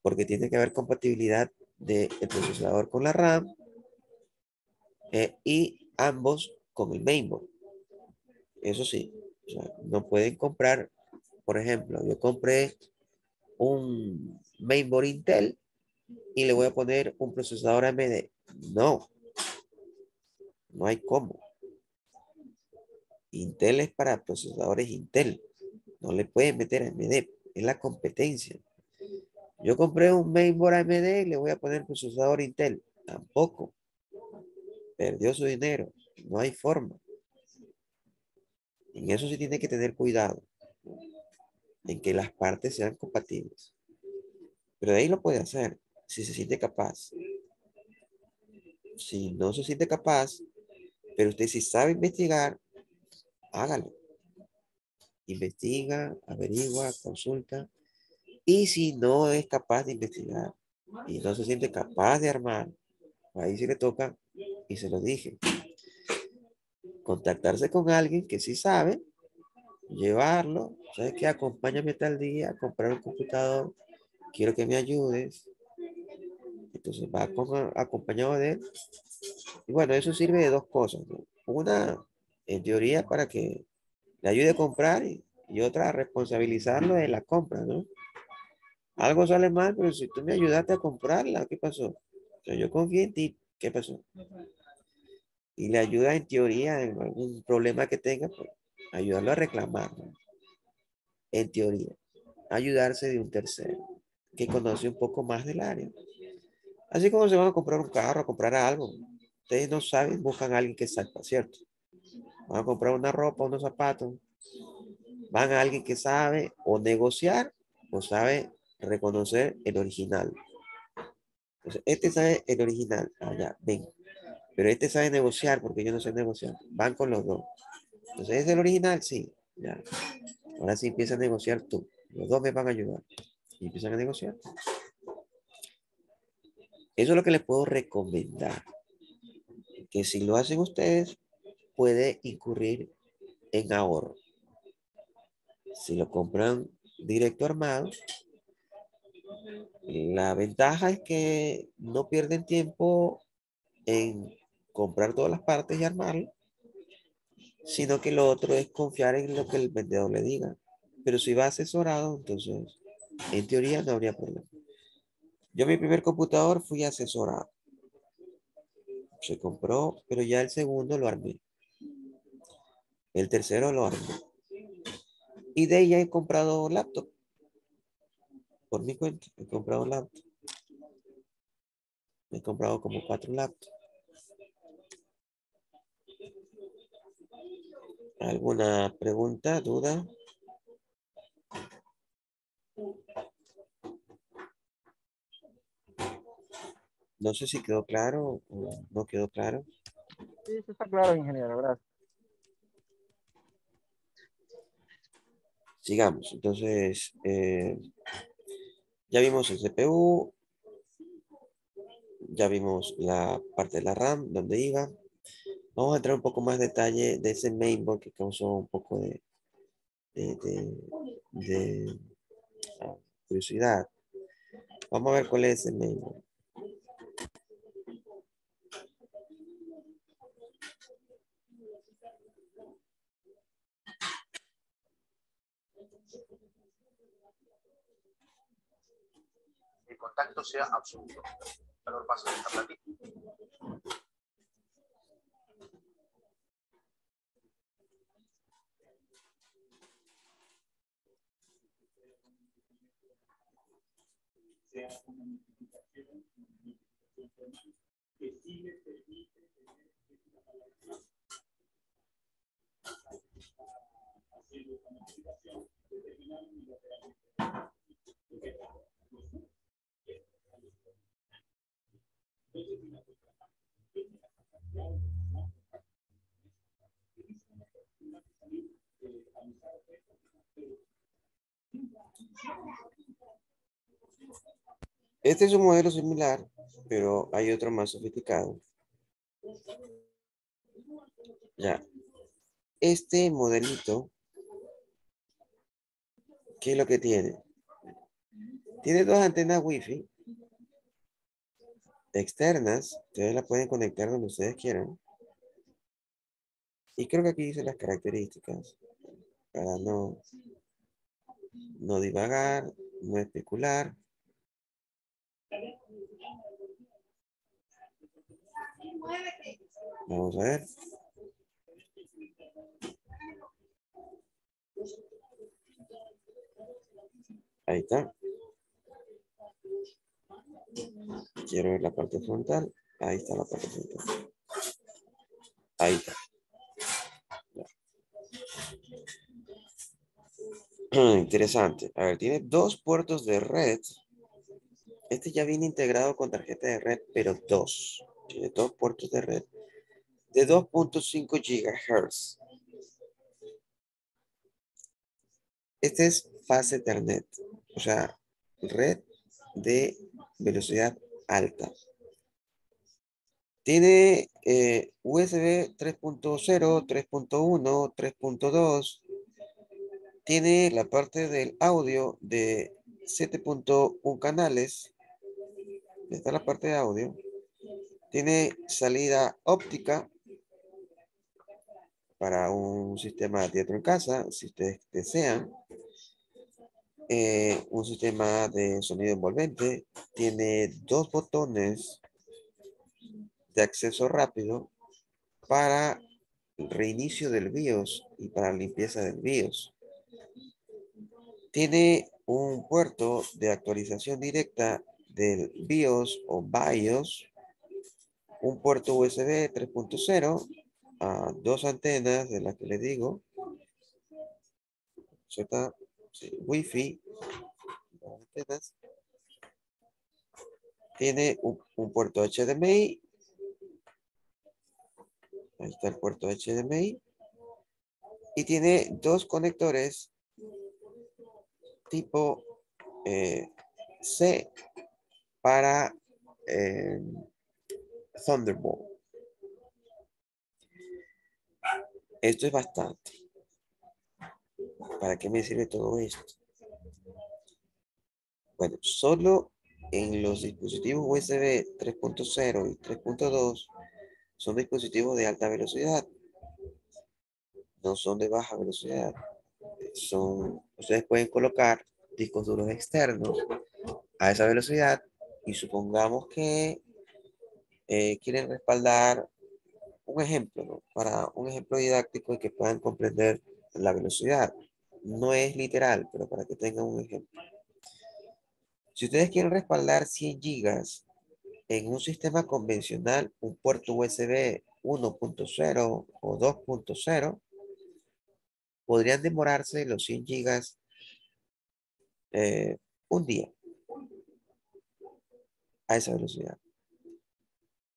Porque tiene que haber compatibilidad del procesador con la RAM y ambos con el mainboard. Eso sí, o sea, no pueden comprar, por ejemplo, yo compré un mainboard Intel y le voy a poner un procesador AMD. No, no hay cómo. Intel es para procesadores Intel. No le pueden meter AMD. Es la competencia. Yo compré un mainboard AMD y le voy a poner procesador Intel. Tampoco. Perdió su dinero. No hay forma. En eso sí tiene que tener cuidado. En que las partes sean compatibles. Pero de ahí lo puede hacer. Si se siente capaz. Si no se siente capaz, pero usted sí sabe investigar, hágalo. Investiga, averigua, consulta. Y si no es capaz de investigar y no se siente capaz de armar, ahí sí le toca, y se lo dije, contactarse con alguien que sí sabe, llevarlo, ¿sabes qué? Acompáñame tal día a comprar un computador, quiero que me ayudes. Entonces va acompañado de él. Y bueno, eso sirve de dos cosas, ¿no? Una, en teoría, para que le ayude a comprar y otra, a responsabilizarlo de la compra, ¿no? Algo sale mal, pero si tú me ayudaste a comprarla, ¿qué pasó? O sea, yo confié en ti, ¿qué pasó? Y le ayuda en teoría en algún problema que tenga, pues ayudarlo a reclamar, ¿no? En teoría, ayudarse de un tercero que conoce un poco más del área. Así como se van a comprar un carro, a comprar algo. Ustedes no saben, buscan a alguien que sepa, ¿cierto? Van a comprar una ropa, unos zapatos. Van a alguien que sabe o negociar o sabe reconocer el original. Entonces, este sabe el original. Allá, ven. Pero este sabe negociar porque yo no sé negociar. Van con los dos. Entonces, ¿es el original? Sí. Ya. Ahora sí empieza a negociar tú. Los dos me van a ayudar. Y empiezan a negociar. Eso es lo que les puedo recomendar. Que si lo hacen ustedes, puede incurrir en ahorro. Si lo compran directo armado, la ventaja es que no pierden tiempo en comprar todas las partes y armarlo, sino que lo otro es confiar en lo que el vendedor le diga. Pero si va asesorado, entonces, en teoría no habría problema. Yo mi primer computador fui asesorado. Se compró, pero ya el segundo lo armé. El tercero lo armé. Y de ella he comprado laptop. Por mi cuenta, he comprado laptop. He comprado como 4 laptops. ¿Alguna pregunta, duda? No sé si quedó claro o no quedó claro. Sí, sí está claro, ingeniero, gracias. Sigamos. Entonces, ya vimos el CPU, ya vimos la parte de la RAM, donde iba. Vamos a entrar un poco más detalle de ese mainboard que causó un poco de, de, de, ah, curiosidad. Vamos a ver cuál es ese mainboard. El contacto sea absoluto. El calor pasa de esta platita. Este es un modelo similar, pero hay otro más sofisticado. Ya. Este modelito, ¿qué es lo que tiene? Tiene dos antenas Wi-Fi externas. Ustedes la pueden conectar donde ustedes quieran. Y creo que aquí dice las características. Para no divagar, no especular. Vamos a ver. Ahí está. Quiero ver la parte frontal. Ahí está la parte frontal. Ahí está. Interesante. A ver, tiene dos puertos de red. Este ya viene integrado con tarjeta de red, pero dos. Tiene dos puertos de red de 2.5 GHz. Este es Fast Ethernet, o sea, red de velocidad alta. Tiene USB 3.0, 3.1, 3.2. Tiene la parte del audio de 7.1 canales. Está la parte de audio. Tiene salida óptica para un sistema de teatro en casa, si ustedes desean. Un sistema de sonido envolvente. Tiene dos botones de acceso rápido para el reinicio del BIOS y para limpieza del BIOS. Tiene un puerto de actualización directa del BIOS o BIOS, un puerto USB 3.0, dos antenas de las que les digo, Wi-Fi, dos antenas. Tiene un puerto HDMI. Ahí está el puerto HDMI. Y tiene dos conectores tipo C para Thunderbolt. Esto es bastante. ¿Para qué me sirve todo esto? Bueno, solo en los dispositivos USB 3.0 y 3.2 son dispositivos de alta velocidad. No son de baja velocidad. Ustedes pueden colocar discos duros externos a esa velocidad y supongamos que quieren respaldar un ejemplo, ¿no? Para un ejemplo didáctico y que puedan comprender la velocidad. No es literal, pero para que tengan un ejemplo. Si ustedes quieren respaldar 100 gigas en un sistema convencional, un puerto USB 1.0 o 2.0, podrían demorarse los 100 gigas un día a esa velocidad.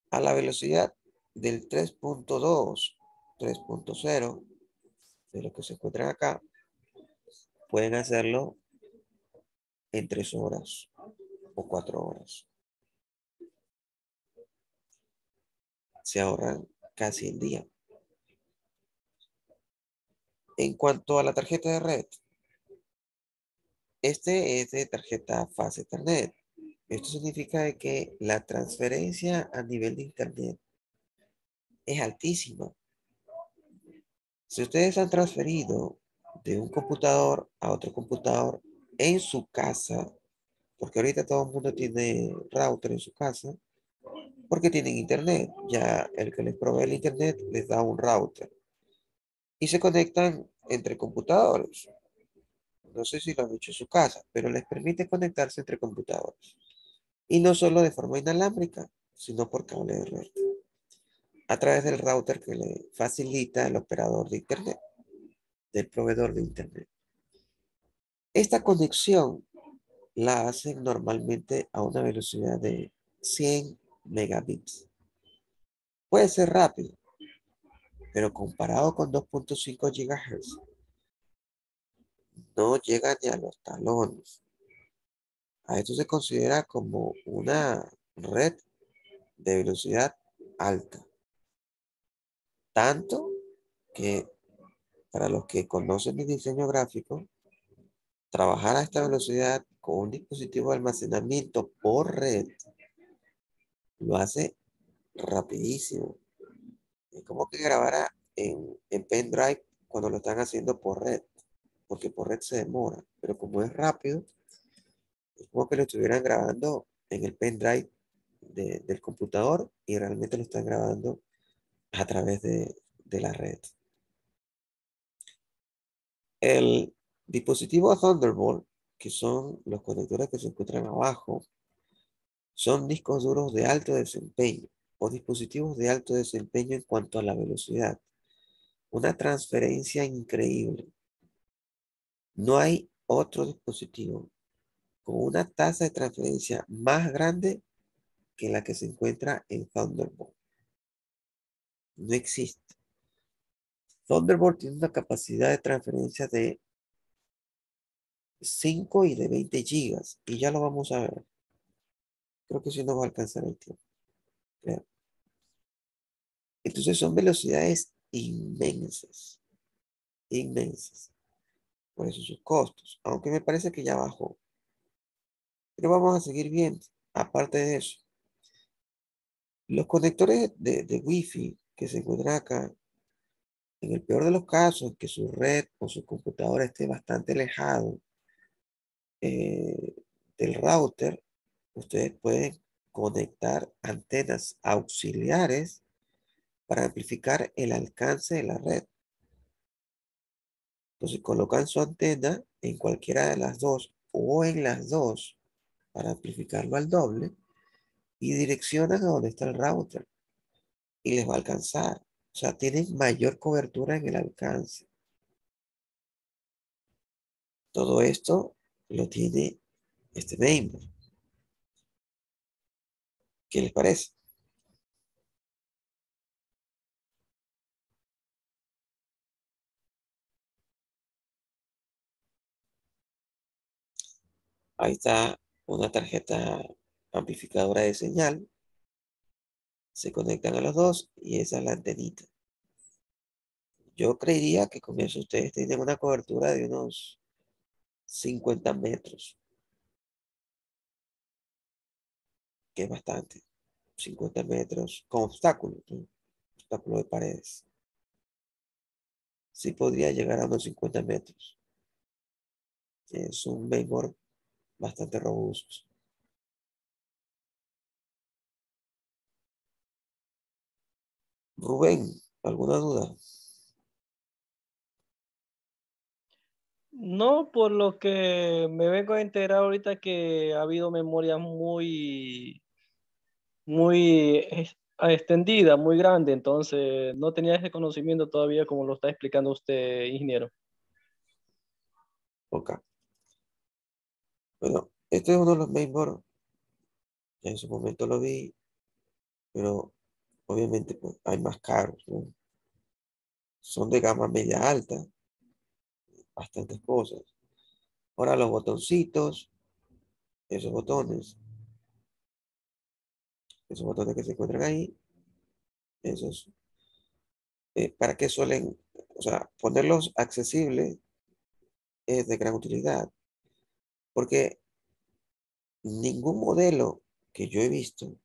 A la velocidad del 3.2, 3.0, de lo que se encuentran acá, pueden hacerlo en 3 horas o 4 horas. Se ahorran casi el día. En cuanto a la tarjeta de red, este es de tarjeta Fast Ethernet. Esto significa de que la transferencia a nivel de Internet es altísima. Si ustedes han transferido de un computador a otro computador en su casa, porque ahorita todo el mundo tiene router en su casa, porque tienen internet. Ya el que les provee el internet les da un router y se conectan entre computadores. No sé si lo han hecho en su casa, pero les permite conectarse entre computadores. Y no solo de forma inalámbrica, sino por cable de red, a través del router que le facilita el operador de internet, del proveedor de internet. Esta conexión la hacen normalmente a una velocidad de 100 megabits. Puede ser rápido, pero comparado con 2.5 GHz, no llega ni a los talones. A esto se considera como una red de velocidad alta. Tanto que para los que conocen el diseño gráfico, trabajar a esta velocidad con un dispositivo de almacenamiento por red lo hace rapidísimo. Es como que grabara en pendrive cuando lo están haciendo por red, porque por red se demora, pero como es rápido, es como que lo estuvieran grabando en el pendrive del computador y realmente lo están grabando a través de la red. El dispositivo Thunderbolt, que son los conectores que se encuentran abajo, son discos duros de alto desempeño o dispositivos de alto desempeño en cuanto a la velocidad. Una transferencia increíble. No hay otro dispositivo con una tasa de transferencia más grande que la que se encuentra en Thunderbolt. No existe. Thunderbolt tiene una capacidad de transferencia de 5 y de 20 gigas. Y ya lo vamos a ver. Creo que sí nos va a alcanzar el tiempo. Creo. Entonces son velocidades inmensas. Inmensas. Por eso sus costos. Aunque me parece que ya bajó. Pero vamos a seguir viendo. Aparte de eso. Los conectores de Wi-Fi que se encuentran acá, en el peor de los casos, que su red o su computadora esté bastante alejado eh, del router, ustedes pueden conectar antenas auxiliares para amplificar el alcance de la red. Entonces colocan su antena en cualquiera de las dos o en las dos para amplificarlo al doble y direccionan a donde está el router y les va a alcanzar. O sea, tienen mayor cobertura en el alcance. Todo esto lo tiene este mainboard. ¿Qué les parece? Ahí está una tarjeta amplificadora de señal. Se conectan a los dos y esa es la antenita. Yo creería que con eso ustedes tienen una cobertura de unos 50 metros, que es bastante. 50 metros con obstáculos, ¿no? Obstáculo de paredes. Sí podría llegar a unos 50 metros. Es un mainboard bastante robusto. Rubén, ¿alguna duda? No, por lo que me vengo a enterar ahorita que ha habido memorias muy extendida, muy grande, entonces no tenía ese conocimiento todavía como lo está explicando usted, ingeniero. Ok. Bueno, este es uno de los mainboards. Ya en su momento lo vi, pero obviamente pues, hay más caros, ¿no? Son de gama media alta, bastantes cosas. Ahora los botoncitos, esos botones, esos botones que se encuentran ahí, esos ¿Para qué suelen, o sea, ponerlos accesibles es de gran utilidad? Porque ningún modelo que yo he visto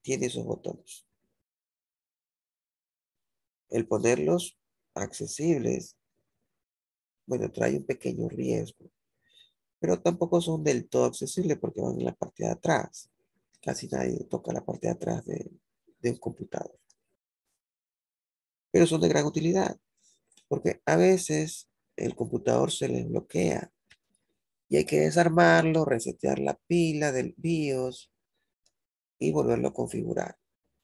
tiene esos botones. El ponerlos accesibles, bueno, trae un pequeño riesgo, pero tampoco son del todo accesibles porque van en la parte de atrás. Casi nadie toca la parte de atrás de un computador. Pero son de gran utilidad porque a veces el computador se les bloquea y hay que desarmarlo, resetear la pila del BIOS y volverlo a configurar.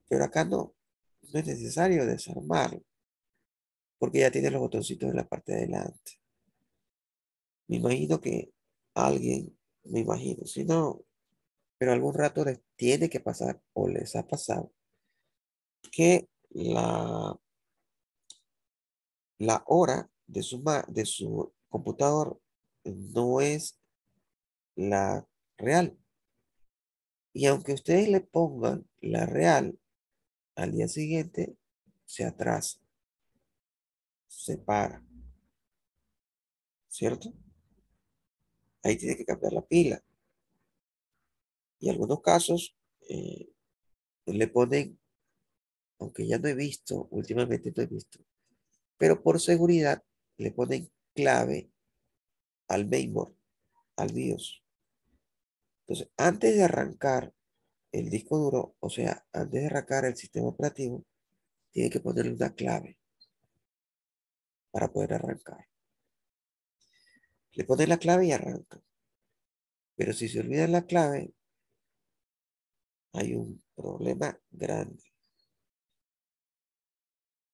Pero acá no es necesario desarmarlo porque ya tiene los botoncitos en la parte de adelante. Me imagino que alguien, me imagino, si no, pero algún rato les tiene que pasar o les ha pasado que la hora de su computador no es la real. Y aunque ustedes le pongan la real, al día siguiente se atrasa, se para, ¿cierto? Ahí tiene que cambiar la pila. Y en algunos casos le ponen, aunque ya no he visto, últimamente no he visto, pero por seguridad le ponen clave al mainboard, al BIOS. Entonces, antes de arrancar el disco duro, o sea, antes de arrancar el sistema operativo, tiene que ponerle una clave para poder arrancar. Le ponen la clave y arranca. Pero si se olvida la clave, hay un problema grande.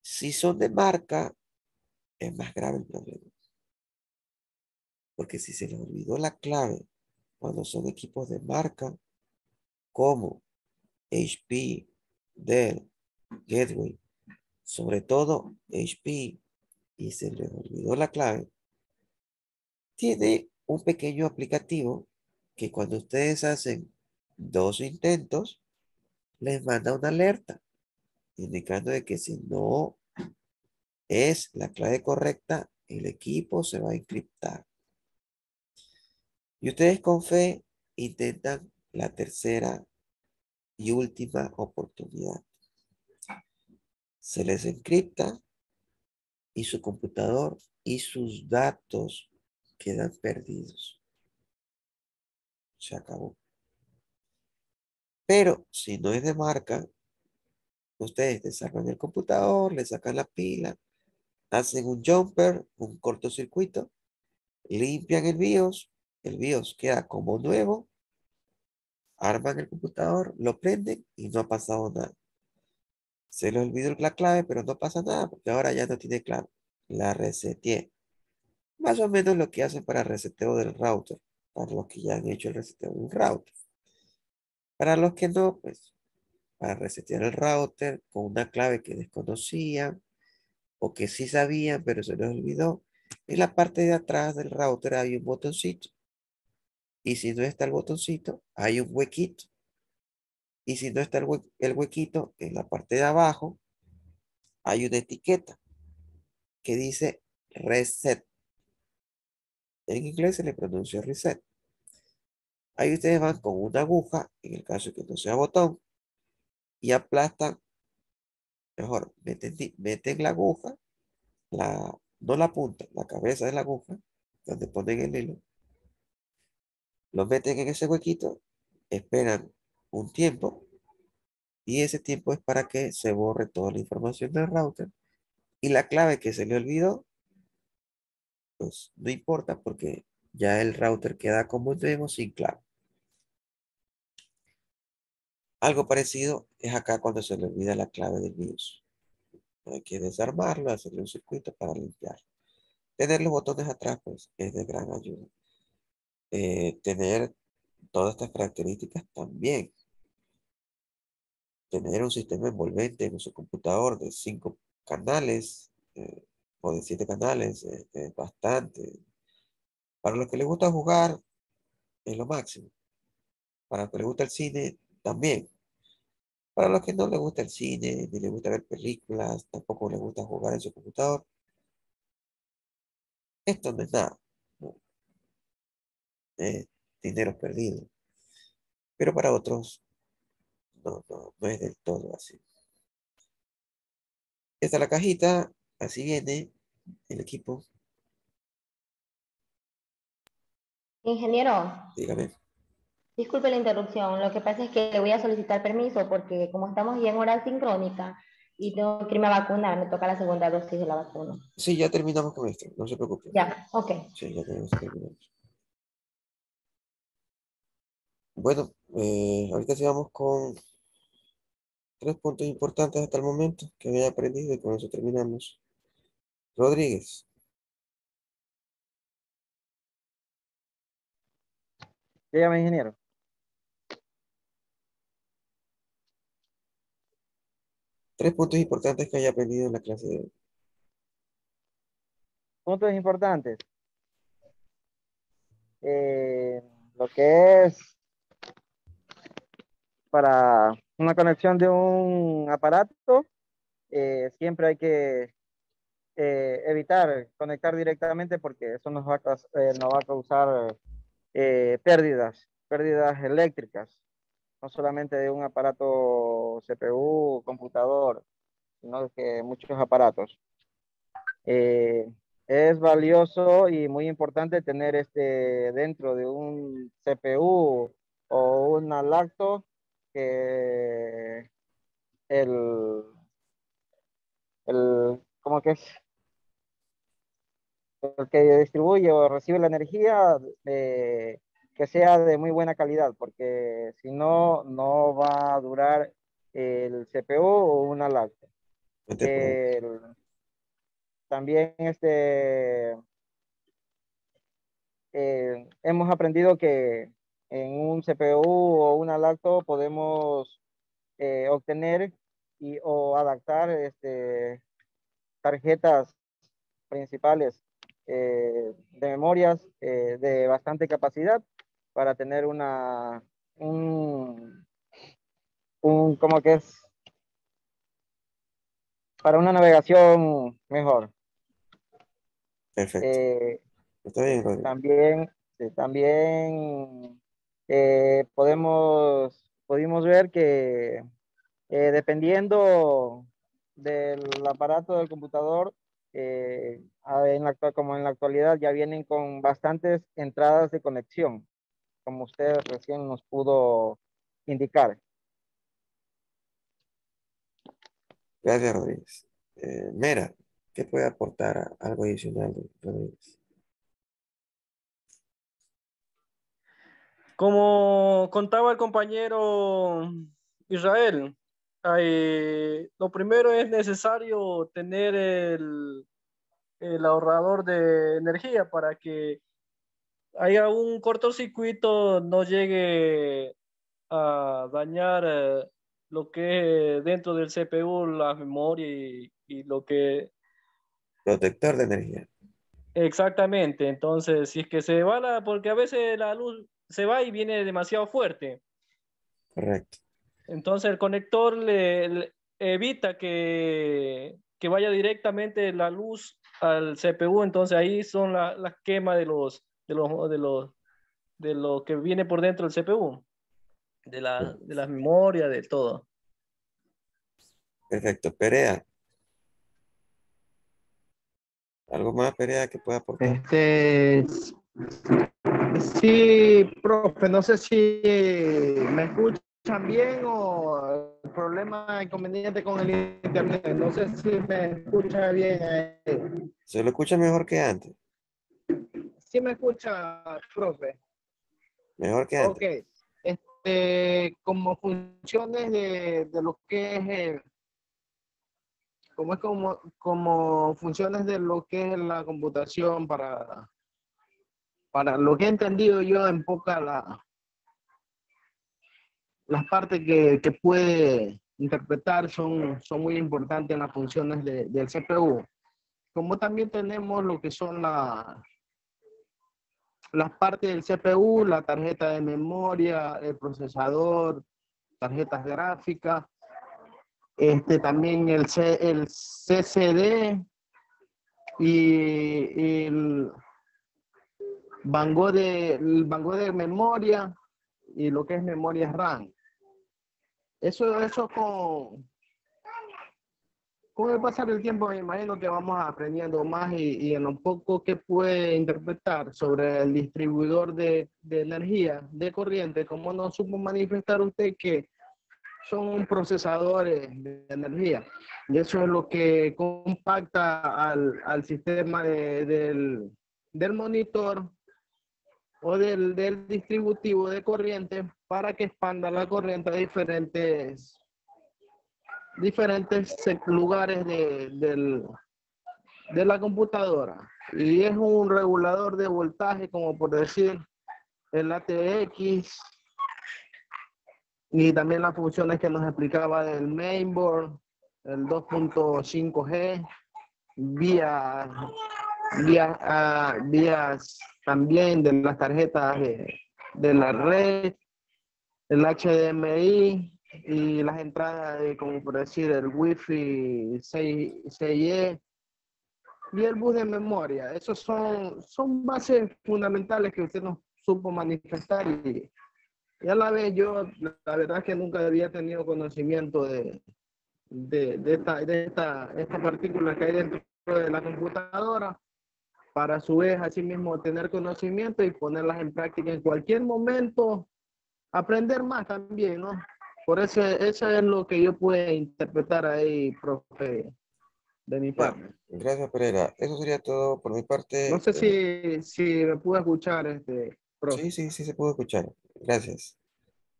Si son de marca, es más grave el problema. Porque si se les olvidó la clave cuando son equipos de marca, como HP, Dell, Gateway, sobre todo HP, y se les olvidó la clave, tiene un pequeño aplicativo que cuando ustedes hacen 2 intentos, les manda una alerta, indicando de que si no es la clave correcta, el equipo se va a encriptar. Y ustedes con fe intentan la tercera y última oportunidad. Se les encripta y su computador y sus datos quedan perdidos. Se acabó. Pero si no es de marca, ustedes desarman el computador, le sacan la pila, hacen un jumper, un cortocircuito, limpian el BIOS queda como nuevo, arman el computador, lo prenden y no ha pasado nada. Se les olvidó la clave, pero no pasa nada porque ahora ya no tiene clave. La reseteé. Más o menos lo que hacen para reseteo del router, para los que ya han hecho el reseteo de un router. Para los que no, pues para resetear el router con una clave que desconocían o que sí sabían, pero se les olvidó. En la parte de atrás del router hay un botoncito. Y si no está el botoncito, hay un huequito. Y si no está el huequito, en la parte de abajo hay una etiqueta que dice reset. En inglés se le pronuncia reset. Ahí ustedes van con una aguja, en el caso que no sea botón, y aplastan, mejor, meten la aguja, no la punta, la cabeza de la aguja, donde ponen el hilo, lo meten en ese huequito, esperan un tiempo, y ese tiempo es para que se borre toda la información del router, y la clave que se le olvidó, pues no importa porque ya el router queda como nuevo sin clave. Algo parecido es acá cuando se le olvida la clave del BIOS. Hay que desarmarlo, hacerle un circuito para limpiar. Tener los botones atrás, pues, es de gran ayuda. Tener todas estas características también. Tener un sistema envolvente en su computador de 5 canales o de 7 canales es bastante. Para los que les gusta jugar, es lo máximo. Para los que les gusta el cine, también. Para los que no les gusta el cine, ni les gusta ver películas, tampoco les gusta jugar en su computador, esto no es nada, ¿no? Es dinero perdido. Pero para otros, no es del todo así. Esta es la cajita, así viene el equipo. Ingeniero, Dígame. disculpe la interrupción. Lo que pasa es que le voy a solicitar permiso porque como estamos ya en hora sincrónica y tengo que irme a vacunar, me toca la segunda dosis de la vacuna. Sí, ya terminamos con esto, no se preocupe. Ya, ok. Sí, ya terminamos. Bueno, ahorita sigamos con 3 puntos importantes hasta el momento que había aprendido y con eso terminamos. Rodríguez, Dígame, ingeniero. tres puntos importantes que haya aprendido en la clase de hoy. Puntos importantes. Lo que es para una conexión de un aparato, siempre hay que evitar conectar directamente porque eso nos va a causar pérdidas eléctricas, no solamente de un aparato CPU, computador, sino que muchos aparatos. Es valioso y muy importante tener dentro de un CPU o una lacto que como que es el que distribuye o recibe la energía, que sea de muy buena calidad, porque si no, no va a durar el CPU o una lacto. También hemos aprendido que en un CPU o una lacto podemos obtener o adaptar tarjetas principales de memorias de bastante capacidad para tener como que es para una navegación mejor. Perfecto. Está bien, Rodríguez. También pudimos ver que dependiendo del aparato del computador, como en la actualidad ya vienen con bastantes entradas de conexión, como usted recién nos pudo indicar. Gracias, Rodríguez. Mera, ¿qué puede aportar algo adicional, Rodríguez? Como contaba el compañero Israel, lo primero es necesario tener el ahorrador de energía para que haya un cortocircuito, no llegue a dañar lo que es dentro del CPU, la memoria y lo que Protector de energía. exactamente. Entonces, si es que se va porque a veces la luz se va y viene demasiado fuerte. Correcto. Entonces el conector le evita que vaya directamente la luz al CPU. Entonces ahí son las quemas de lo que viene por dentro del CPU, de la memoria, de todo. Perfecto. Perea. ¿Algo más, Perea, que pueda aportar? Sí, profe, no sé si me escuchan bien o el problema inconveniente con el internet. No sé si me escucha bien. Se lo escucha mejor que antes. Sí me escucha, profe. Mejor que antes. Ok. Como funciones de lo que es como funciones de lo que es la computación para lo que he entendido yo en las partes que puede interpretar son muy importantes en las funciones del CPU. Como también tenemos lo que son las partes del CPU, la tarjeta de memoria, el procesador, tarjetas gráficas. también el CCD y el banco de memoria y lo que es memoria RAM. Eso con el pasar del tiempo me imagino que vamos aprendiendo más y en lo poco que puede interpretar sobre el distribuidor de energía, de corriente, como nos supo manifestar usted que son procesadores de energía. Y eso es lo que compacta al sistema del monitor o del distributivo de corriente para que expanda la corriente a diferentes lugares de la computadora. Y es un regulador de voltaje, como por decir el ATX, y también las funciones que nos explicaba del mainboard, el 2.5G, vías también de las tarjetas de la red, el HDMI y las entradas de, como por decir, el Wi-Fi 6E y el bus de memoria. Esos son bases fundamentales que usted nos supo manifestar y a la vez yo, la verdad es que nunca había tenido conocimiento de esta partícula que hay dentro de la computadora, para a su vez así mismo tener conocimiento y ponerlas en práctica en cualquier momento, aprender más también, ¿no? Por eso es lo que yo puedo interpretar ahí, profe, de mi parte. Gracias, Pereira. Eso sería todo por mi parte. No sé si me pudo escuchar, profe. Sí, se pudo escuchar. Gracias.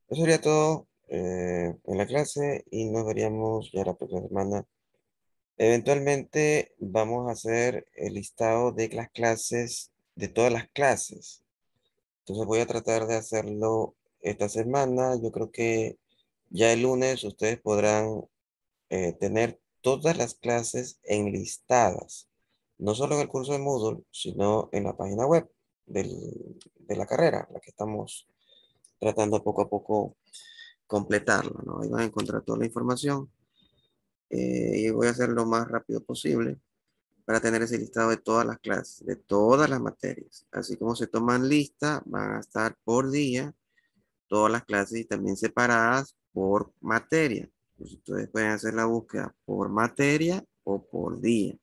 Eso sería todo en la clase y nos veríamos ya la próxima semana. Eventualmente vamos a hacer el listado de las clases, de todas las clases. Entonces voy a tratar de hacerlo esta semana. Yo creo que ya el lunes ustedes podrán tener todas las clases enlistadas, no solo en el curso de Moodle, sino en la página web de la carrera, la que estamos tratando poco a poco completarla, ¿no? Ahí van a encontrar toda la información y voy a hacer lo más rápido posible para tener ese listado de todas las clases, de todas las materias. Así como se toman lista, van a estar por día todas las clases y también separadas por materia. Pues ustedes pueden hacer la búsqueda por materia o por día,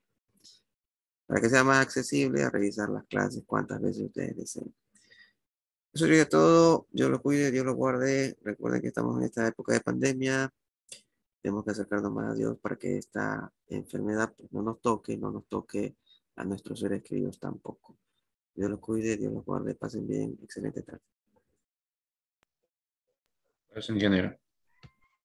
para que sea más accesible a revisar las clases cuantas veces ustedes deseen. Eso sería todo. Dios los cuide, Dios los guarde. Recuerden que estamos en esta época de pandemia. Tenemos que acercarnos más a Dios para que esta enfermedad pues, no nos toque a nuestros seres queridos tampoco. Dios los cuide, Dios los guarde. Pasen bien. Excelente tarde. Gracias, ingeniero.